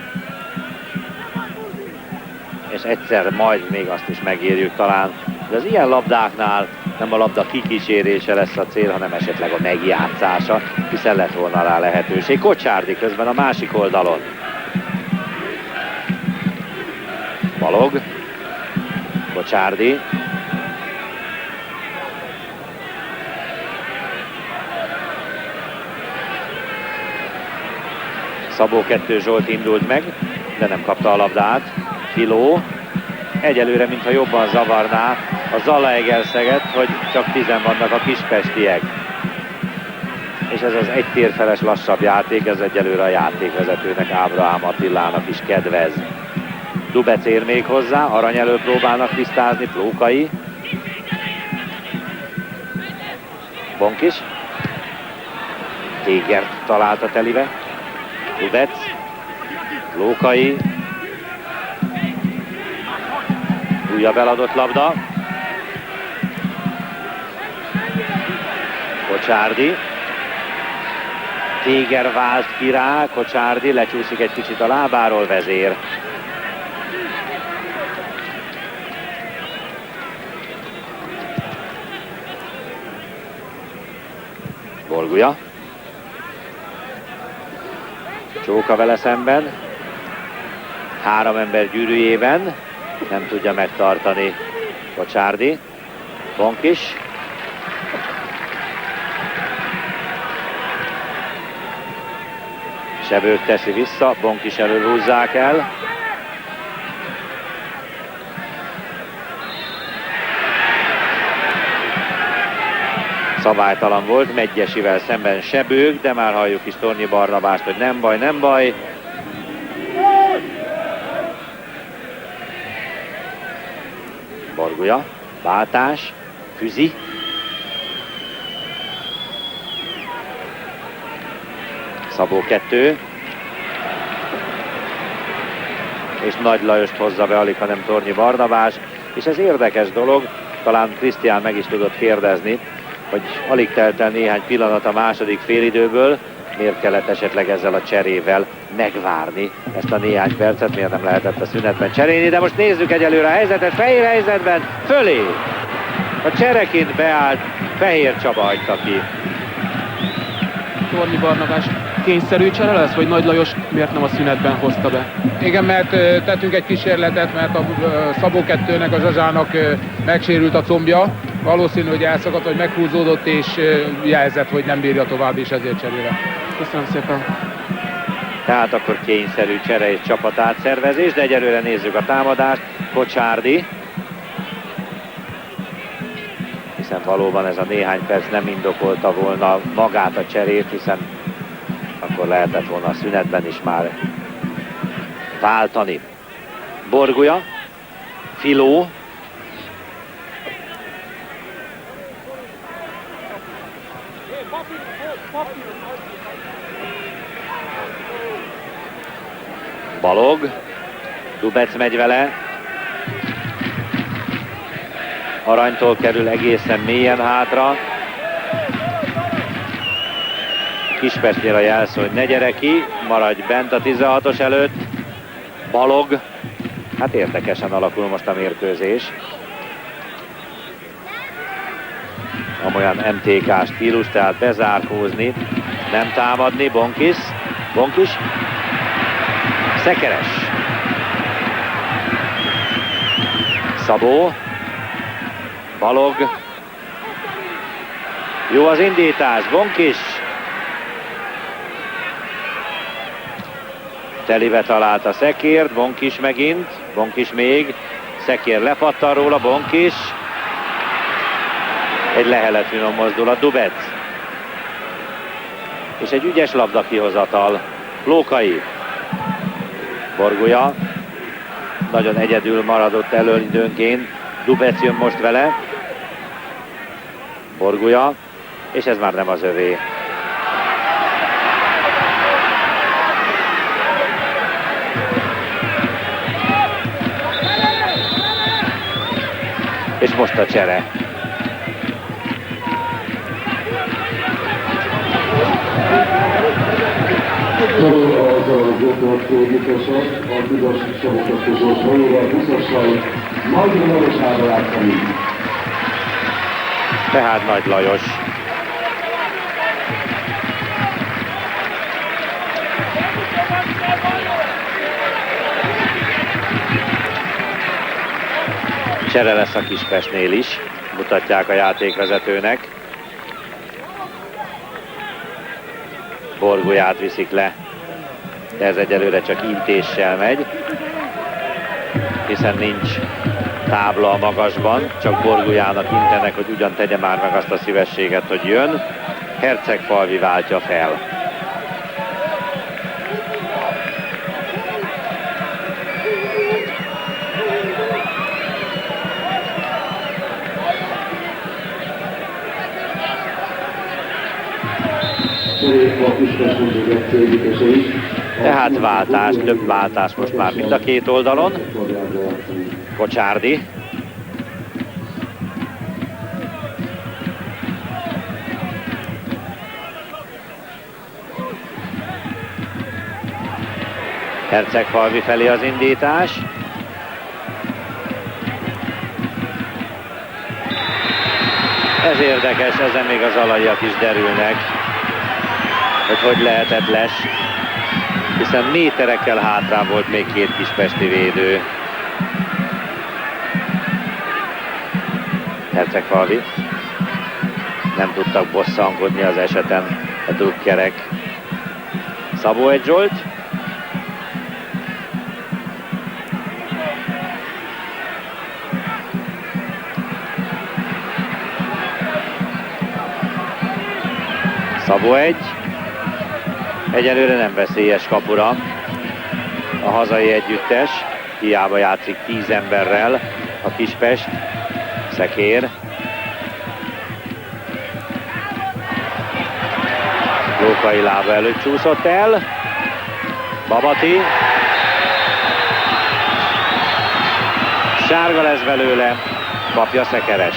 És egyszer majd még azt is megérjük talán. De az ilyen labdáknál nem a labda kikísérése lesz a cél, hanem esetleg a megjátszása, hiszen lett volna rá lehetőség. Kocsárdi közben a másik oldalon. Balogh. Kocsárdi. Szabó 2 Zsolt indult meg, de nem kapta a labdát. Filó egyelőre, mintha jobban zavarná a Zalaegerszeget, hogy csak 10 vannak a kispestiek. És ez az egy térfeles lassabb játék, ez egyelőre a játékvezetőnek, Ábrahám Attilának is kedvez. Dubec ér még hozzá, arany elől próbálnak tisztázni, Plókai. Bonkis. Tégert találta telibe. Dubec. Plókai. Újabb eladott labda. Kocsárdi. Téger vált ki rá, Kocsárdi lecsúszik egy kicsit a lábáról, Vezér. Borgulya. Csóka vele szemben. 3 ember gyűrűjében. Nem tudja megtartani Kocsárdi. Bonkis. Sebők teszi vissza, Bonkis elől húzzák el. Szabálytalan volt Medgyesivel szemben Sebők, de már halljuk is Tornyi Barnabást, hogy nem baj, nem baj. Borgulya, váltás, Füzi. Szabó 2. És Nagy Lajost hozza be, alig, hanem Tornyi Barnabás. És ez érdekes dolog, talán Krisztián meg is tudott kérdezni, hogy alig telt el néhány pillanat a második félidőből, miért kellett esetleg ezzel a cserével megvárni ezt a néhány percet, miért nem lehetett a szünetben cserélni, de most nézzük egyelőre a helyzetet, Fehér helyzetben, fölé! A csereként beállt, Fehér Csaba hagyta ki. Tornyi Barnabás kényszerű csere lesz, vagy Nagy Lajos miért nem a szünetben hozta be? Igen, mert tettünk egy kísérletet, mert a Szabó 2-nek, a Zsazsának megsérült a combja. Valószínű, hogy elszakadt, hogy meghúzódott, és jelzett, hogy nem bírja tovább, és ezért cseréle. Köszönöm szépen. Tehát akkor kényszerű csere és csapatátszervezés, de egyelőre nézzük a támadást. Kocsárdi. Hiszen valóban ez a néhány perc nem indokolta volna magát a cserét, hiszen akkor lehetett volna a szünetben is már váltani. Borgulya, Filó, Balog, Dubec megy vele, Aranytól kerül egészen mélyen hátra. Kispestnél a jelszó, hogy ne gyere ki, maradj bent a 16-os előtt. Balog, hát érdekesen alakul most a mérkőzés. Amolyan MTK stílus, tehát bezárkózni, nem támadni. Bonkis, Szekeres, Szabó, Balog, jó az indítás, Bonkis, telibe találta Szekért, Bonkis megint, Bonkis még, Szekér lepattan róla, Bonkis, egy lehelet finom mozdulat, Dubec, és egy ügyes labda kihozatal, Plókai, Borgulya, nagyon egyedül maradott elől időnként, Dubec jön most vele, Borgulya, és ez már nem az övé. És most a csere. Tehát Nagy Lajos. Csere lesz a Kispestnél is, mutatják a játékvezetőnek. Borgulyát viszik le de ez egyelőre csak intéssel megy, hiszen nincs tábla a magasban, csak Borgulyának intenek, hogy ugyan tegye már meg azt a szívességet, hogy jön. Hercegfalvi váltja fel. Tehát váltás, több váltás most már mind a két oldalon. Kocsárdi. Hercegfalvi felé az indítás. Ez érdekes, ezen még az alaiak is derülnek, hogy lehetett les, hiszen méterekkel hátrán volt még két kispesti védő. Hercegfalvi nem tudtak bosszankodni az eseten a drukkerek. Szabó Zsolt. Szabó egyelőre nem veszélyes kapura a hazai együttes, hiába játszik 10 emberrel a Kispest. Szekér. Lókai lába előtt csúszott el. Babati. Sárga lesz belőle, kapja Szekeres.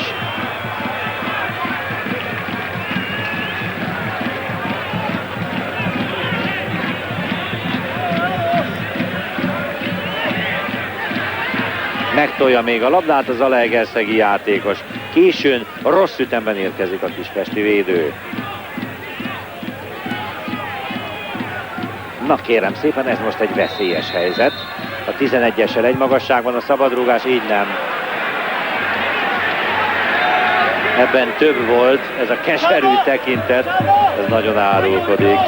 Megtolja még a labdát az zalaegerszegi játékos. Későn, rossz ütemben érkezik a kispesti védő. Na kérem szépen, ez most egy veszélyes helyzet. A 11-essel egy magasságban a szabadrúgás, így nem. Ebben több volt, ez a keserű tekintet, ez nagyon árulkodik.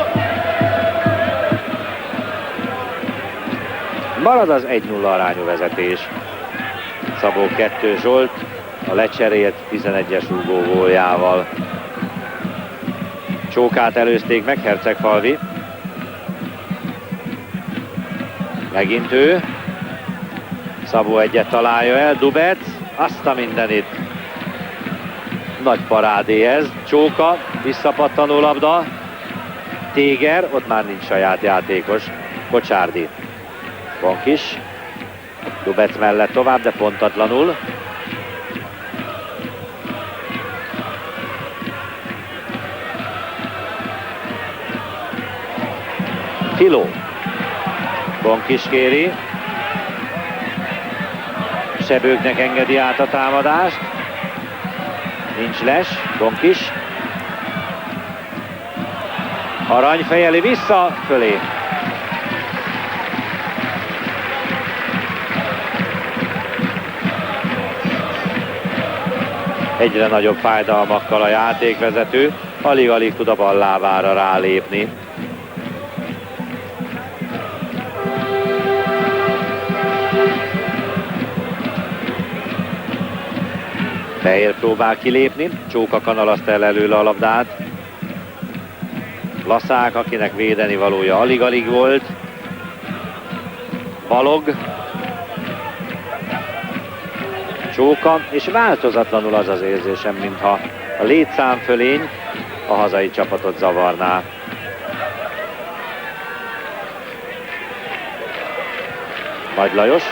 Marad az 1-0 arányú vezetés. Szabó 2 Zsolt a lecserélt 11-es rúgó góljával. Csókát előzték meg, Hercegfalvi. Megint ő. Szabó egyet találja el, Dubec, azt a mindenit. Nagy parádé ez, Csóka, visszapattanó labda. Téger, ott már nincs saját játékos. Kocsárdi. Bonkis. Dubec mellett tovább, de pontatlanul. Filó. Bonkis kéri. Sebőknek engedi át a támadást. Nincs les. Bonkis. Arany fejeli vissza, fölé. Egyre nagyobb fájdalmakkal a játékvezető, alig-alig tud a bal lábára rálépni. Fehér próbál kilépni, Csóka kanalazta el előle a labdát. Laszák, akinek védeni valója alig-alig volt. Balog. Csóka, és változatlanul az az érzésem, mintha a létszámfölény a hazai csapatot zavarná. Nagy Lajos.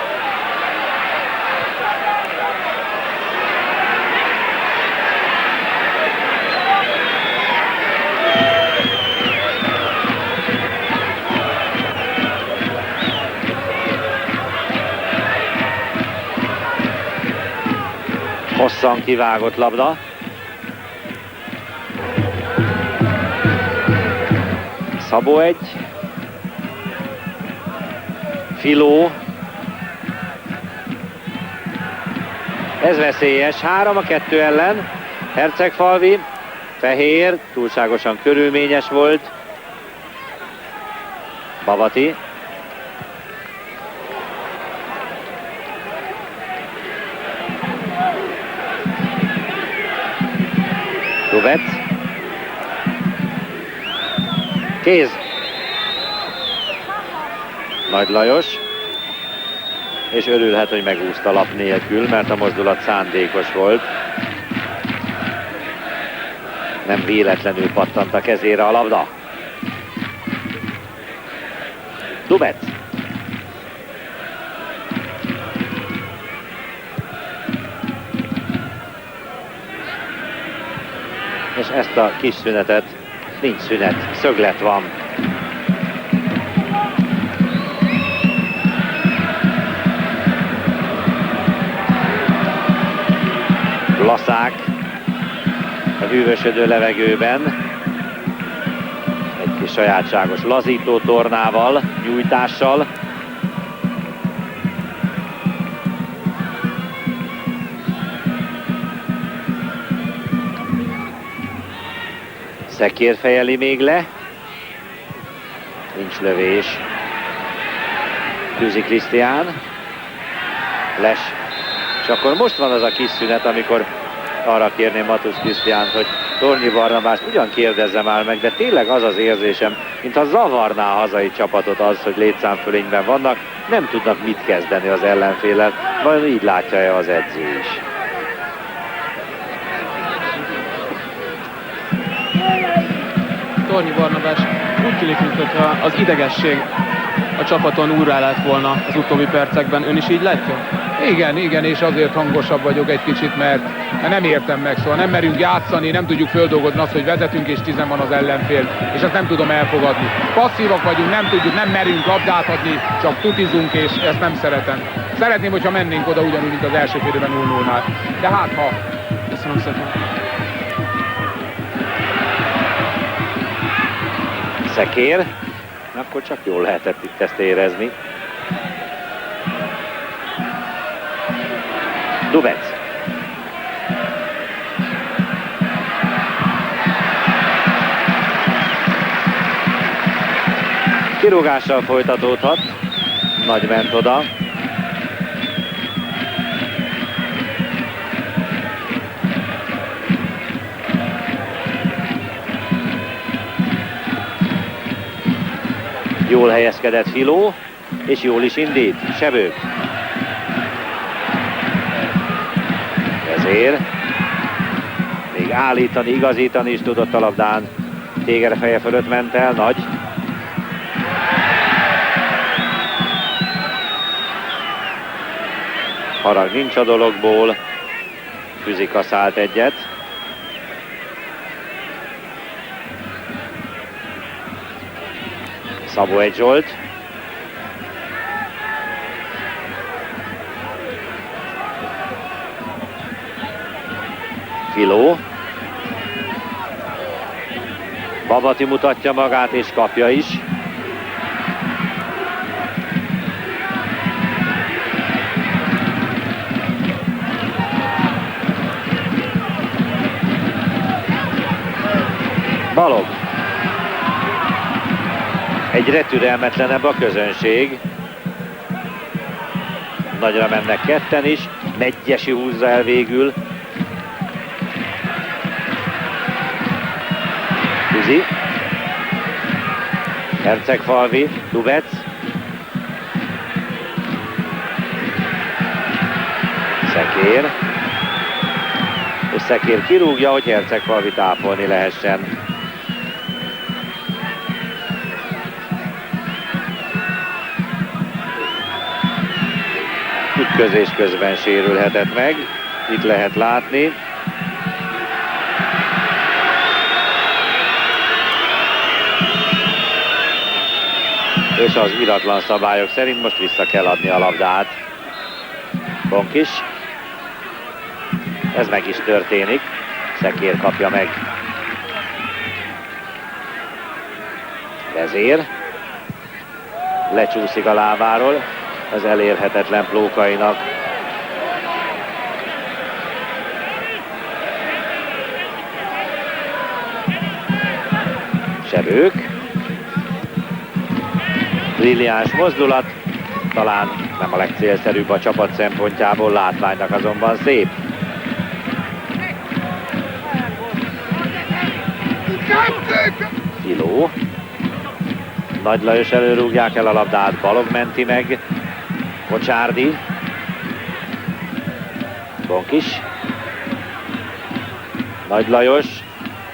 Hosszan kivágott labda. Szabó egy. Filó. Ez veszélyes. 3-2 ellen. Hercegfalvi. Fehér. Túlságosan körülményes volt. Babati. Dubec. Kéz. Nagy Lajos. És örülhet, hogy megúszta lap nélkül, mert a mozdulat szándékos volt. Nem véletlenül pattant a kezére a labda. Dubec. És ezt a kis szünetet, nincs szünet, szöglet van. Laszák a hűvösödő levegőben. Egy kis sajátságos lazító tornával, nyújtással. Szekér fejeli még le. Nincs lövés. Tűzi Krisztián. Les. És akkor most van az a kis szünet, amikor arra kérném Matusz Krisztiánt, hogy Tornyi Barnabást ugyan kérdezze már meg, de tényleg az az érzésem, mintha zavarná a hazai csapatot az, hogy létszámfölényben vannak, nem tudnak mit kezdeni az ellenféllel, vajon így látja-e az edző is. Tornyi Barnabás úgy tűnik, mintha az idegesség a csapaton úrrá lett volna az utóbbi percekben. Ön is így látja? Igen, és azért hangosabb vagyok egy kicsit, mert nem értem meg, szóval nem merünk játszani, nem tudjuk földolgozni azt, hogy vezetünk és 10 van az ellenfél, és ezt nem tudom elfogadni. Passzívak vagyunk, nem tudjuk, nem merünk labdát adni, csak tutizunk, és ezt nem szeretem. Szeretném, hogyha mennénk oda ugyanúgy, mint az első fél évben 0-0-nál. De hát ha... Köszönöm szépen. Szekér. Akkor csak jól lehetett itt ezt érezni. Dubec. Kirúgással folytatódhat. Nagy ment oda. Jól helyezkedett Filó, és jól is indít. Sebők. Ezért. Még állítani, igazítani is tudott a labdán. Téger feje fölött ment el, Nagy. Harag nincs a dologból. Füzika szállt egyet. Szabó egy Zsolt. Filó. Babati mutatja magát és kapja is. Balog. Egyre türelmetlenebb a közönség. Nagyra mennek ketten is. Medgyesi húzza el végül. Tüzi. Hercegfalvi. Dubec. Szekér. És Szekér kirúgja, hogy Hercegfalvi tápolni lehessen. Ütközés közben sérülhetett meg. Itt lehet látni. És az iratlan szabályok szerint most vissza kell adni a labdát. Bonkis. Ez meg is történik. Szekér kapja meg. Vezér. Lecsúszik a lábáról az elérhetetlen Plókainak. Sebők. Brilliáns mozdulat, talán nem a legcélszerűbb a csapat szempontjából, látványnak azonban szép. Filó. Nagy Lajos előrúgják el a labdát, Balog menti meg. Kocsárdi. Bonkis. Nagy Lajos.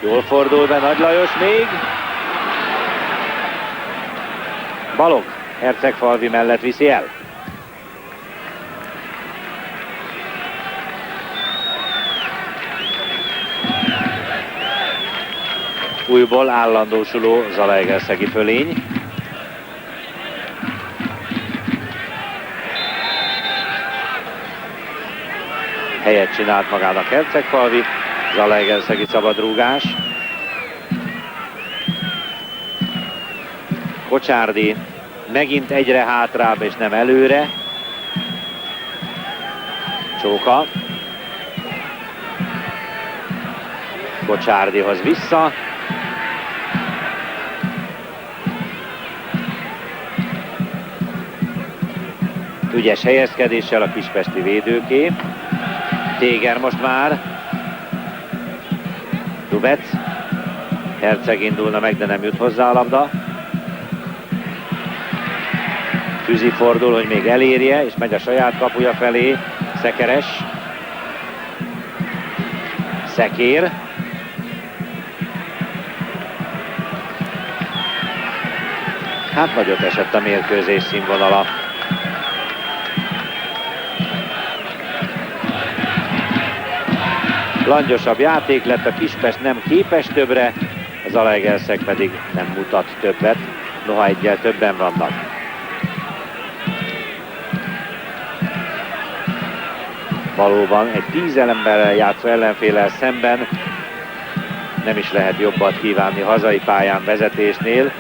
Jól fordul be Nagy Lajos még. Balog Hercegfalvi mellett viszi el. Újból állandósuló zalaegerszegi fölény. Helyet csinált magának Hercegfalvi, zalaegerszegi szabadrúgás. Kocsárdi megint egyre hátrább és nem előre. Csóka. Kocsárdihoz vissza. Ügyes helyezkedéssel a kispesti védőké. Téger most már. Dubec. Herceg indulna meg, de nem jut hozzá a labda. Füzi fordul, hogy még elérje, és megy a saját kapuja felé. Szekeres. Szekér. Hát nagyot esett a mérkőzés színvonala. Langyosabb játék lett, a Kispest nem képes többre, az Zalaegerszeg pedig nem mutat többet, noha egyel többen vannak. Valóban egy 10 emberrel játszó ellenféllel szemben nem is lehet jobbat kívánni hazai pályán vezetésnél,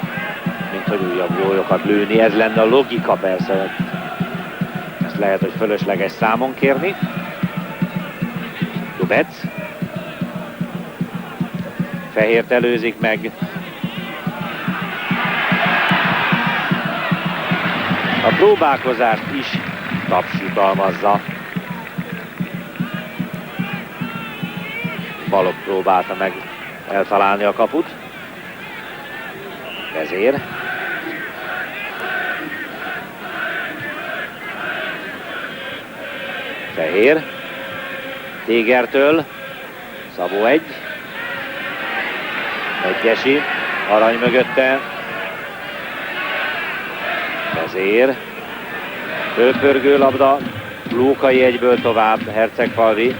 mint hogy újabb gólyokat lőni. Ez lenne a logika, persze. Ezt lehet, hogy fölösleges számon kérni. Dubec. Fehért előzik meg. A próbálkozást is taps jutalmazza. Balog próbálta meg eltalálni a kaput. Vezér. Fehér. Tégertől. Szabó 1. Egyesi. Arany mögötte. Vezér. Fölpörgő labda. Lókai egyből tovább. Hercegfalvi.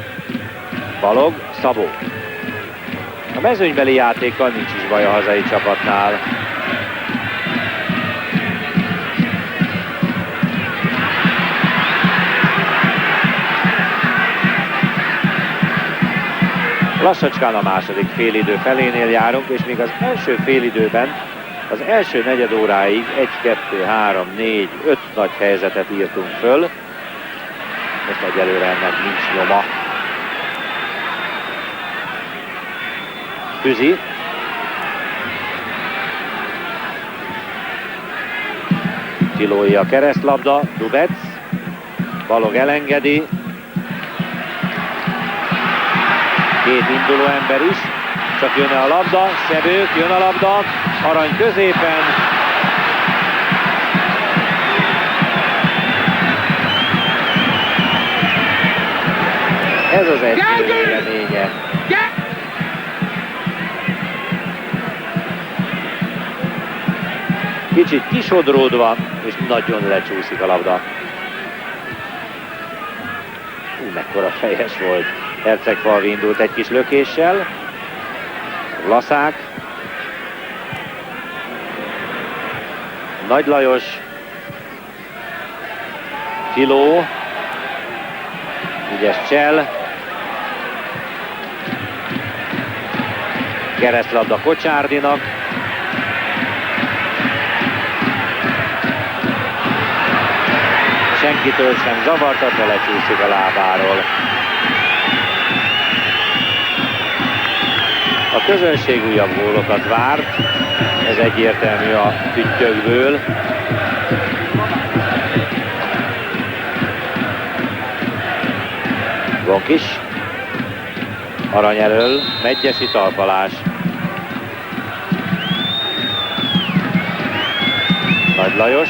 Balog. Szabó. A mezőnybeli játékkal nincs is baj a hazai csapatnál. Lassacskán a második félidő felénél járunk, és még az első félidőben az első negyed óráig 1, 2, 3, 4, 5 nagy helyzetet írtunk föl. Most egyelőre ennek nincs nyoma. Füzi. Filói a keresztlabda, Dubec. Balog elengedi. Két induló ember is, csak jön a labda, Szebők, jön a labda, Arany középen. Ez az edző véleménye. Kicsit kisodródva, és nagyon lecsúszik a labda. Mekkora fejes volt. Hercegfalvi indult egy kis lökéssel. Vlaszák. Nagy Lajos. Filó. Ügyes Csell. Keresztlabda Kocsárdinak. Senkitől sem zavartatva, lecsúszik a lábáról. A közönség újabb gólokat várt, ez egyértelmű a füttyökből. Bonkis. Arany elől, Medgyesi talpalás. Nagy Lajos.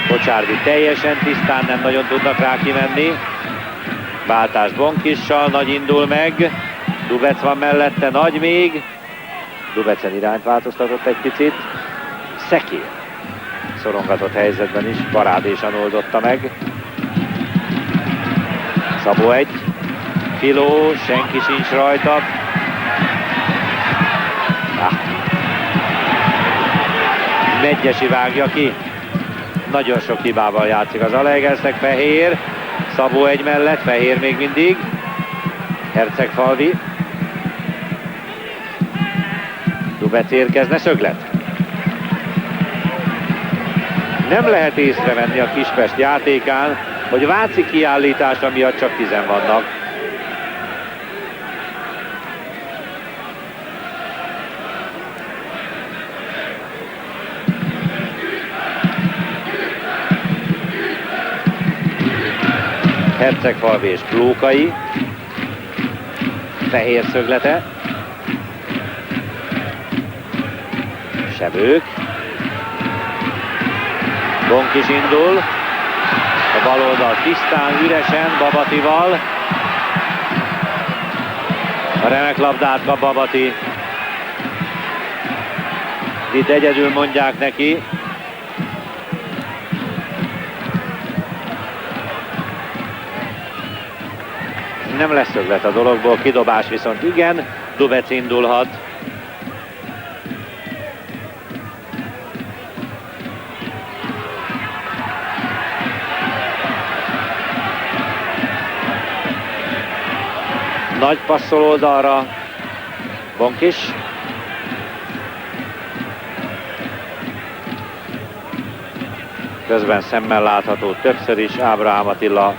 Kocsárvi teljesen tisztán, nem nagyon tudnak rá kimenni. Váltás Bonkissal, Nagy indul meg. Dubec van mellette, Nagy még. Dubecen irányt változtatott egy picit. Szekér szorongatott helyzetben is, parádésan oldotta meg. Szabó egy. Filó, senki sincs rajta. Medgyesi vágja ki. Nagyon sok hibával játszik az Zalaegerszeg. Fehér. Szabó egy mellett, Fehér még mindig. Hercegfalvi. Dubec érkezne, szöglet. Nem lehet észrevenni a Kispest játékán, hogy Váci kiállítása miatt csak 10 vannak. Hercegfalvi és Plókai. Fehér szöglete. Sebők. Bonkis indul. A bal oldal tisztán, üresen Babatival. A remek labdát kap Babati. Itt egyedül mondják neki. Nem lesz szöglet a dologból, kidobás viszont igen. Dubec indulhat. Nagy passzol oldalra. Bonkis. Közben szemmel látható többször is Ábrahám Attila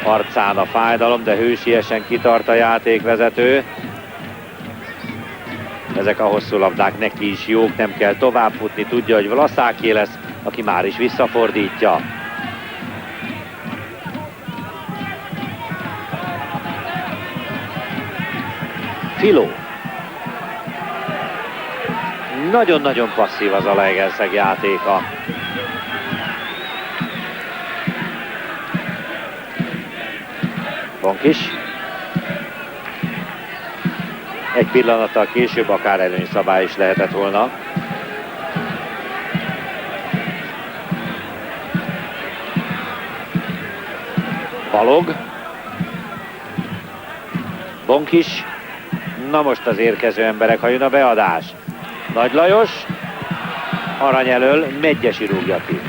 arcán a fájdalom, de hősiesen kitart a játékvezető. Ezek a hosszú labdák neki is jók, nem kell tovább futni, tudja, hogy Vlasáké lesz, aki már is visszafordítja. Filó. Nagyon-nagyon passzív az Zalaegerszeg játéka. Bonkis. Egy pillanattal később akár előnyszabály is lehetett volna. Balog. Bonkis. Na most az érkező emberek, ha jön a beadás. Nagy Lajos. Arany elől, Medgyesi rúgja ki.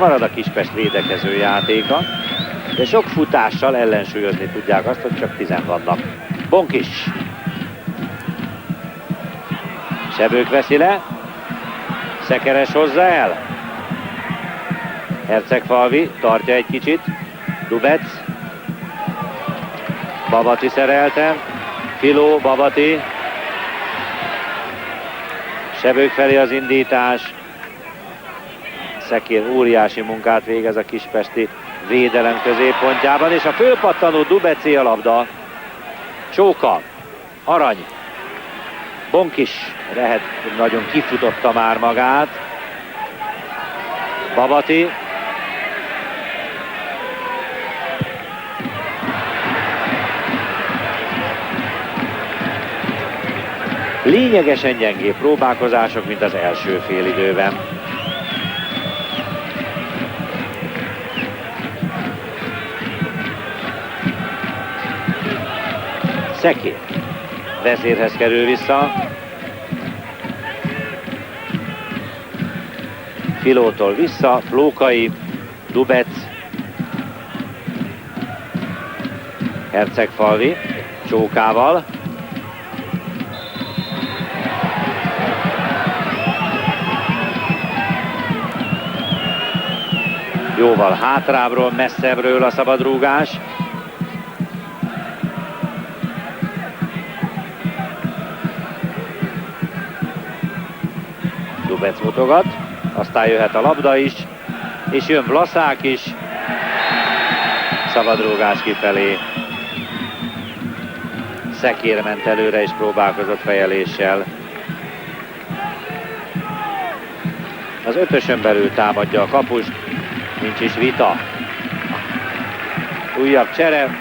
Marad a Kispest védekező játéka, de sok futással ellensúlyozni tudják azt, hogy csak 10 vannak. Bonkis. Sebők veszi le. Szekeres hozza el. Hercegfalvi tartja egy kicsit. Dubec. Babati szerelte. Filó, Babati. Sebők felé az indítás. Szekér óriási munkát végez a kispesti védelem középpontjában, és a fölpattanó Dubecé a labda. Csóka. Arany. Bonkis lehet, nagyon kifutotta már magát. Babati. Lényegesen gyengébb próbálkozások, mint az első félidőben. Szekér. Vezérhez kerül vissza. Filótól vissza, Plókai, Dubec, Hercegfalvi, Csókával. Jóval hátrábbról, messzebbről a szabadrúgás. Dubec mutogat, aztán jöhet a labda is, és jön Vlaszák is. Szabadrúgás kifelé. Szekér ment előre és próbálkozott fejeléssel. Az 5-ösön belül támadja a kapust, nincs is vita. Újabb csere,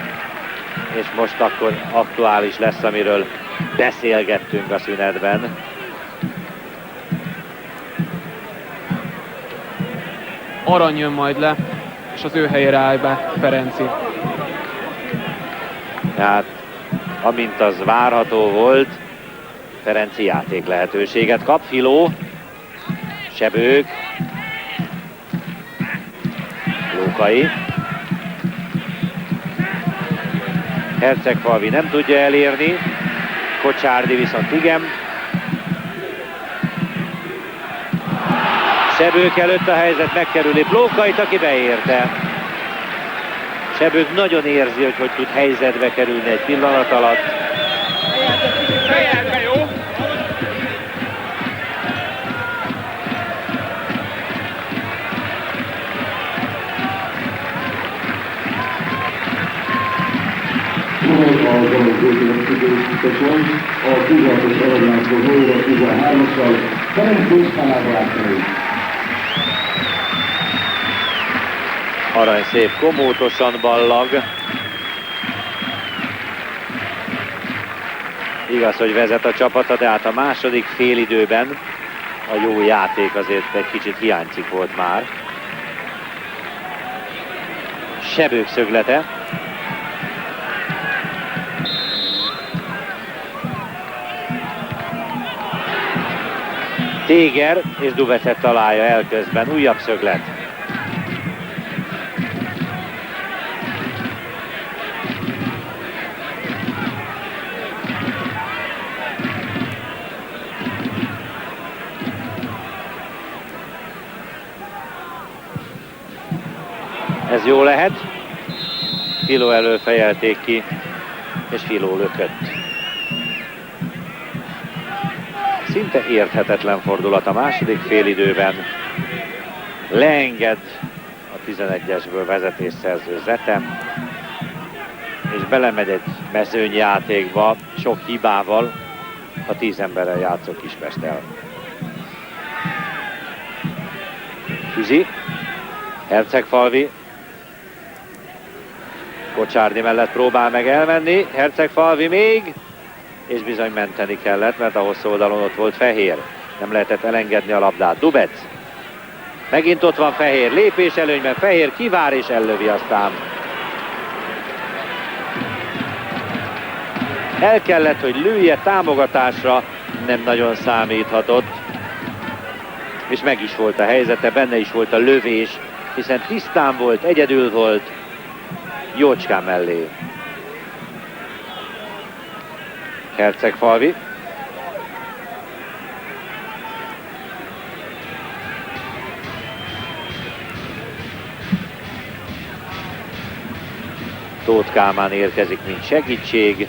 és most akkor aktuális lesz, amiről beszélgettünk a szünetben. Arany jön majd le, és az ő helyére áll be Ferenci. Tehát, amint az várható volt, Ferenci játék lehetőséget kap. Filó, Sebők, Lókai. Hercegfalvi nem tudja elérni, Kocsárdi viszont igen. Sebők előtt a helyzet megkerüli Lókait, aki beérte. Sebők nagyon érzi, hogy tud helyzetbe kerülni egy pillanat alatt. Fejelbe, jó? A Zalogzóti Közösségesen a 16-os aranylászló góra 13-assal Ferenc és Kalába átkerül. Arany szép komótosan ballag. Igaz, hogy vezet a csapata, de hát a második félidőben a jó játék azért egy kicsit hiányzik volt már. Sebők szöglete. Téger és Dubecet találja el közben, újabb szöglet. Ez jó lehet. Filó elől fejelték ki, és Filó lökött. Szinte érthetetlen fordulat a második félidőben. Leenged a 11-esből vezetésszerző Zetem, és belemegy egy mezőnyjátékba sok hibával a 10 emberrel játszó Kispesttel. Füzi, Hercegfalvi, Kocsárdi mellett próbál meg elmenni, Hercegfalvi még, és bizony menteni kellett, mert a hosszú oldalon ott volt Fehér. Nem lehetett elengedni a labdát. Dubec. Megint ott van Fehér. Lépés előnyben Fehér kivár és ellövi aztán. El kellett, hogy lője támogatásra, nem nagyon számíthatott. És meg is volt a helyzete, benne is volt a lövés, hiszen tisztán volt, egyedül volt, jócskán mellé. Hercegfalvi. Tóth Kálmán érkezik, mint segítség.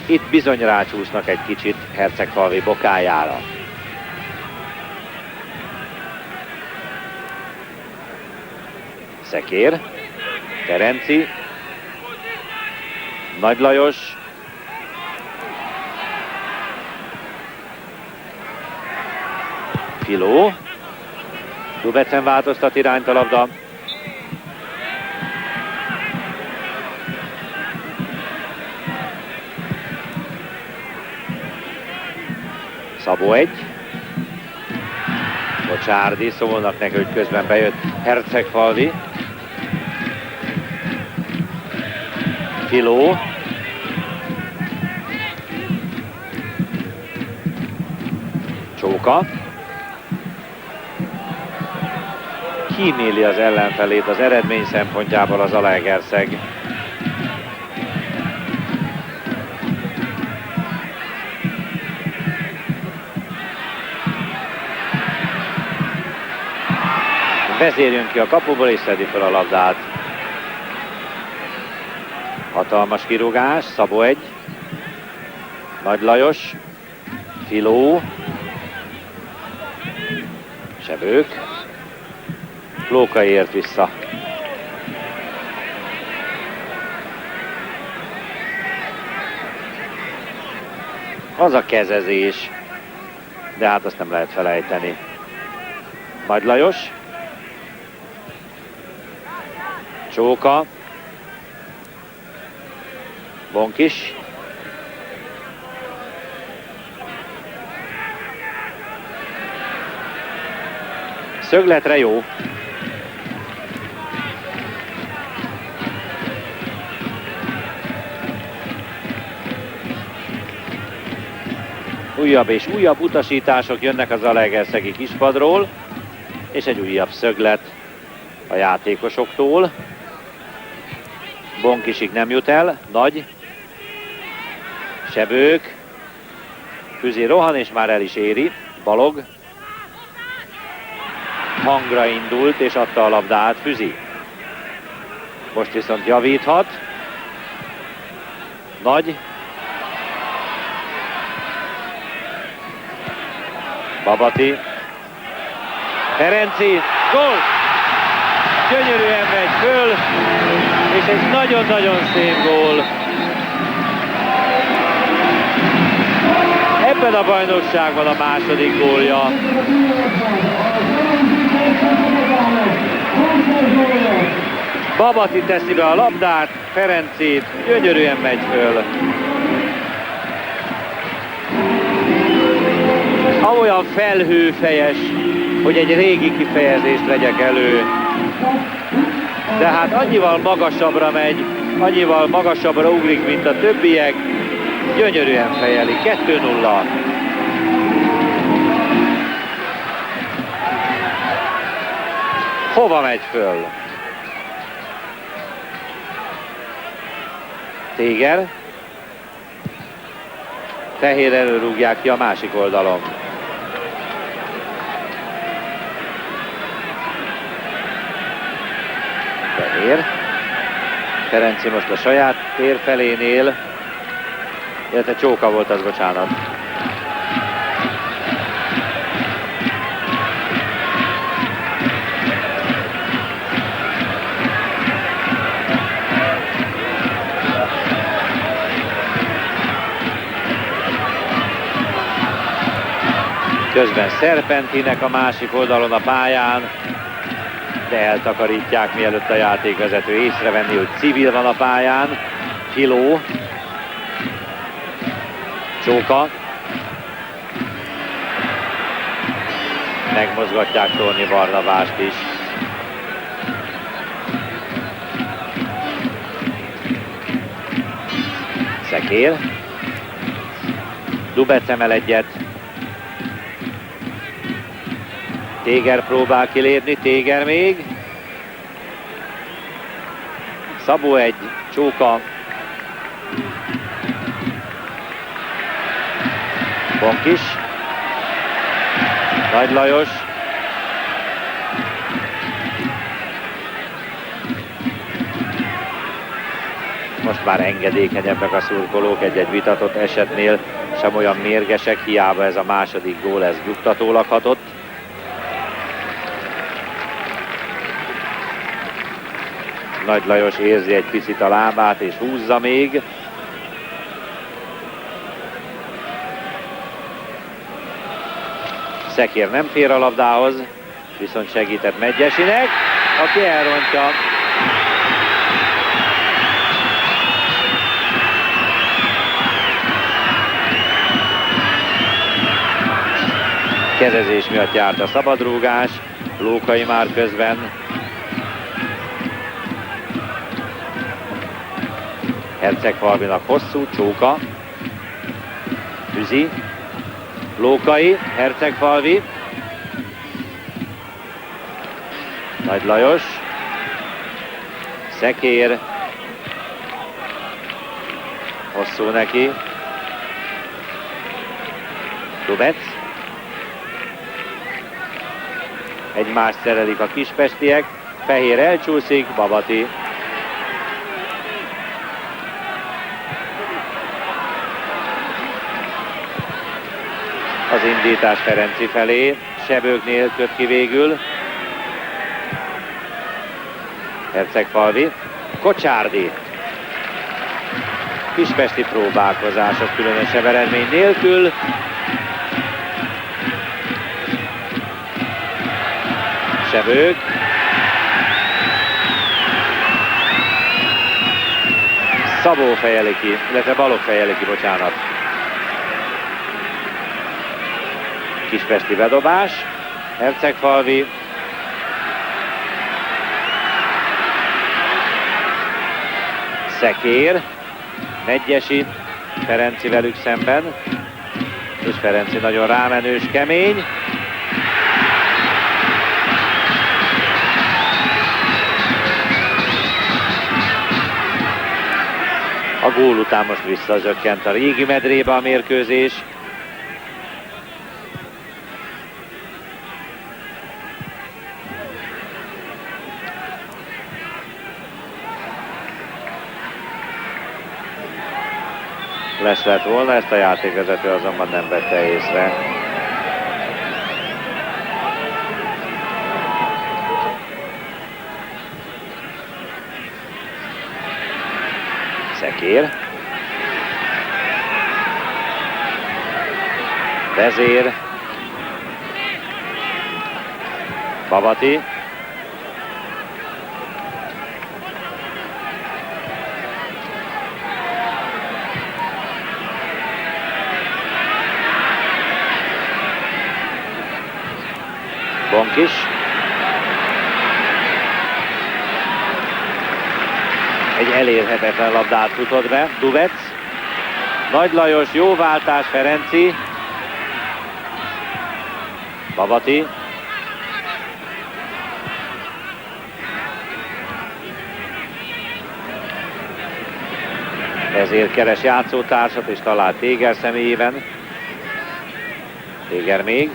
Itt bizony rácsúsznak egy kicsit Hercegfalvi bokájára. Szekér, Ferenci, Nagy Lajos, Filó, Dubecen változtat irányt a labda. Szabó egy. Kocsárdi, szólnak neki, hogy közben bejött Hercegfalvi. Filó. Csóka. Kíméli az ellenfelét az eredmény szempontjából az Zalaegerszeg. Vezér jön ki a kapuból és szedi fel a labdát. Hatalmas kirúgás, Szabó egy. Nagy Lajos. Filó. Sebők. Lókai ért vissza. Az a kezezés. De hát azt nem lehet felejteni. Nagy Lajos. Csóka. Bonkis. Szögletre jó. Újabb és újabb utasítások jönnek az zalaegerszegi kispadról, és egy újabb szöglet a játékosoktól. Bonkisig nem jut el, Nagy. Sebők. Füzi rohan, és már el is éri. Balog. Hangra indult, és adta a labdát Füzi. Most viszont javíthat. Nagy. Babati. Ferenci. Gól! Gyönyörűen megy föl, és egy nagyon-nagyon szép gól. Ebben a bajnokságban a második gólja. Babati teszi be a labdát, Ferenci gyönyörűen megy föl. Olyan felhőfejes, hogy egy régi kifejezést vegyek elő. De hát annyival magasabbra megy, annyival magasabbra ugrik, mint a többiek. Gyönyörűen fejeli. 2-0. Hova megy föl? Téger. Fehér előrúgják ki a másik oldalon. Fehér. Ferenci most a saját tér felénél, illetve Csóka volt az, bocsánat. Közben Szerpentinek a másik oldalon a pályán, de eltakarítják, mielőtt a játékvezető észrevenni, hogy civil van a pályán. Filó. Csóka. Megmozgatják Tornyi Barnabást is. Szekér. Dubec emel egyet. Téger próbál kilépni, Téger még. Szabó egy, Csóka. Bonkis. Nagy Lajos. Most már engedékenyebbek a szurkolók, egy-egy vitatott esetnél sem olyan mérgesek, hiába ez a második gól, ez nyugtatólag hatott. Nagy Lajos érzi egy picit a lábát és húzza még. Szekér nem fér a labdához, viszont segített Medgyesinek, aki elrontja. Kezezés miatt járt a szabadrúgás, Lókai már közben. Hercegfalvinak hosszú, Csóka. Füzi. Lókai, Hercegfalvi. Nagy Lajos. Szekér. Hosszú neki. Dubec. Egymást szerelik a kispestiek. Fehér elcsúszik, Babati. Az indítás Ferenci felé, Sebőknél köt ki végül. Hercegfalvi, Kocsárdi. Kispesti próbálkozások különösebb eredmény nélkül. Sebők. Szabó fejeli ki, illetve Balogh fejeli ki, bocsánat. Kispesti bedobás. Hercegfalvi. Szekér. Megyesi. Ferenci velük szemben. És Ferenci nagyon rámenős, kemény. A gól után most visszazökkent a régi medrébe a mérkőzés. Les lett volna, ezt a játékvezető azonban nem vette észre. Szekér. Vezér. Babati. Bonkis. Egy elérhetetlen labdát futott be. Duvec. Nagy Lajos, jó váltás, Ferenci. Babati. Ezért keres játszótársat, és talált Téger személyében. Téger még.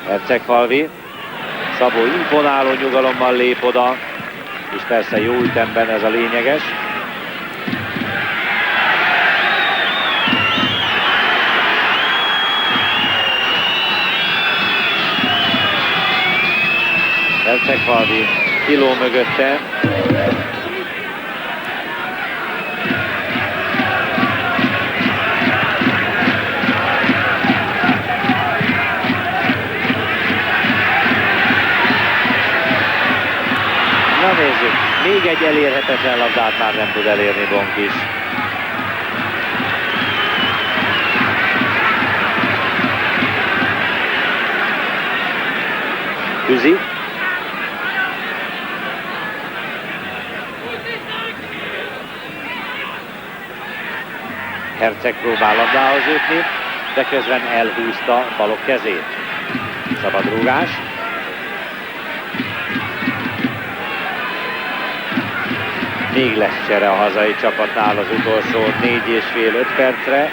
Hercegfalvi. Szabó imponáló nyugalommal lép oda, és persze jó ütemben, ez a lényeges. Hercegfalvi kiló mögötte. Na nézzük, még egy elérhetetlen labdát már nem tud elérni Bonkis. Küzi. Herceg próbál labdához jutni, de közben elhúzta Balogh kezét. Szabadrúgás. Még lesz csere a hazai csapatnál az utolsó 4,5-5 percre.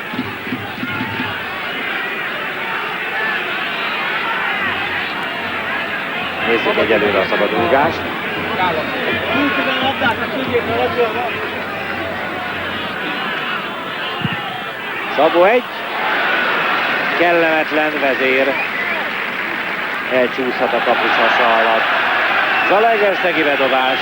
Nézzük egyelőre a szabadrúgást. Szabó egy. Kellemetlen Vezér. Elcsúszhat a kapus hasa alatt. Zalaegerszegi bedobás.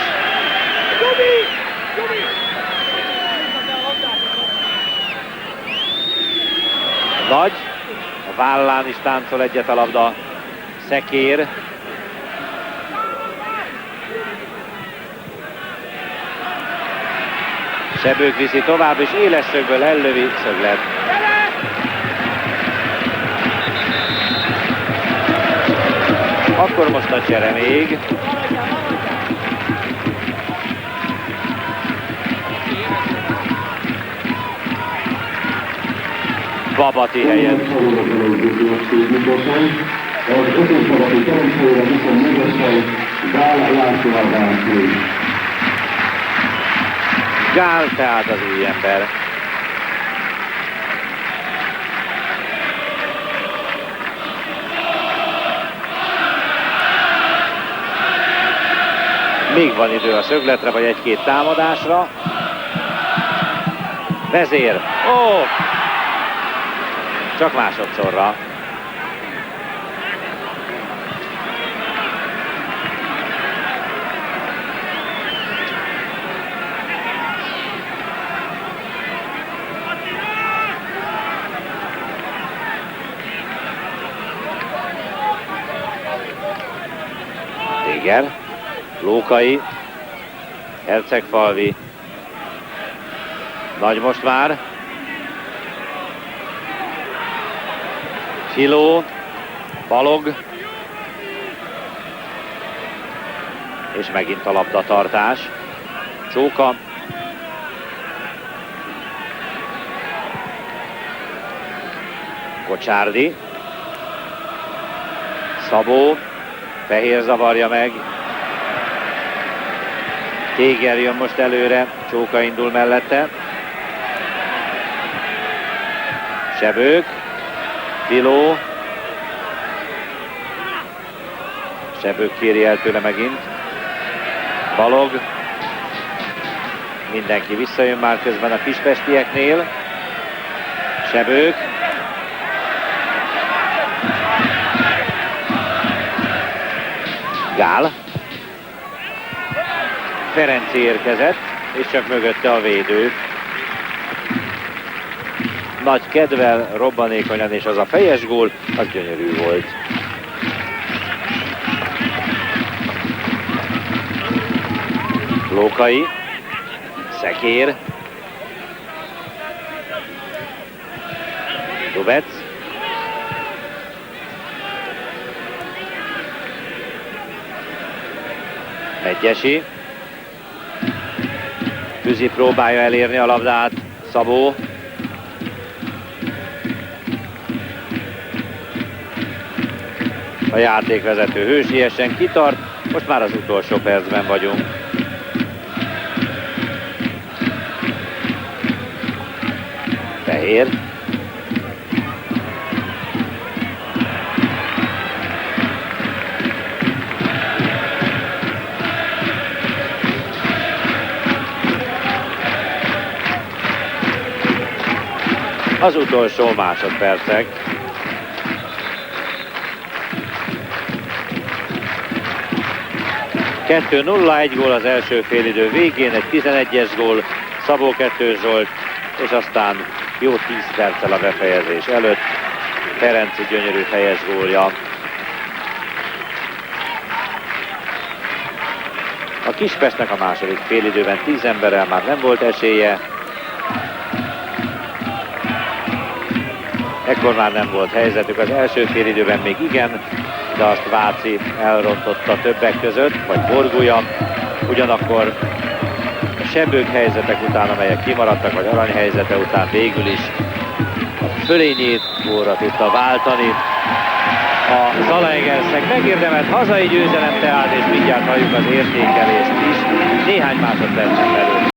Nagy. A vállán is táncol egyet a labda. Szekér. Sebők viszi tovább, és éles szögből ellövi, szöglet. Akkor most a csere még. Babati helyett. Az ötösabati teremtőre 24-esel Gál László Árvány. Gál tehát az új ember. Még van idő a szögletre, vagy egy-két támadásra. Vezér. Ó! Csak másodszorra. Téger, Lókai, Hercegfalvi, Nagy most már, Filó, Balog, és megint a labdatartás. Csóka, Kocsárdi, Szabó, Fehér zavarja meg, Téger jön most előre, Csóka indul mellette, Sebők, Filó, Sebők kéri el tőle megint, Balog, mindenki visszajön már közben a kispestieknél, Sebők, Gál, Ferenci érkezett, és csak mögötte a védő. Nagy kedvel, robbanékonyan, és az a fejes gól, az gyönyörű volt. Lókai, Szekér, Dubec, Egyesi, Tüzi próbálja elérni a labdát, Szabó, a játékvezető hősiesen kitart, most már az utolsó percben vagyunk. Fehér, az utolsó másodpercek. Kettő 0, egy gól az első félidő végén, egy 11-es gól, Szabó 2 Zsolt, és aztán jó 10 perccel a befejezés előtt Ferenci gyönyörű fejes gólja. A Kispestnek a második félidőben 10 emberrel már nem volt esélye. Ekkor már nem volt helyzetük, az első félidőben még igen, de azt Váci elrontotta többek között, vagy Borgulya. Ugyanakkor a Sebők helyzetek után, amelyek kimaradtak, vagy aranyhelyzete után végül is a fölényét góra tudta váltani. A Zalaegerszeg megérdemelt hazai győzelem tehát, és mindjárt halljuk az értékelést is néhány másodpercen belül.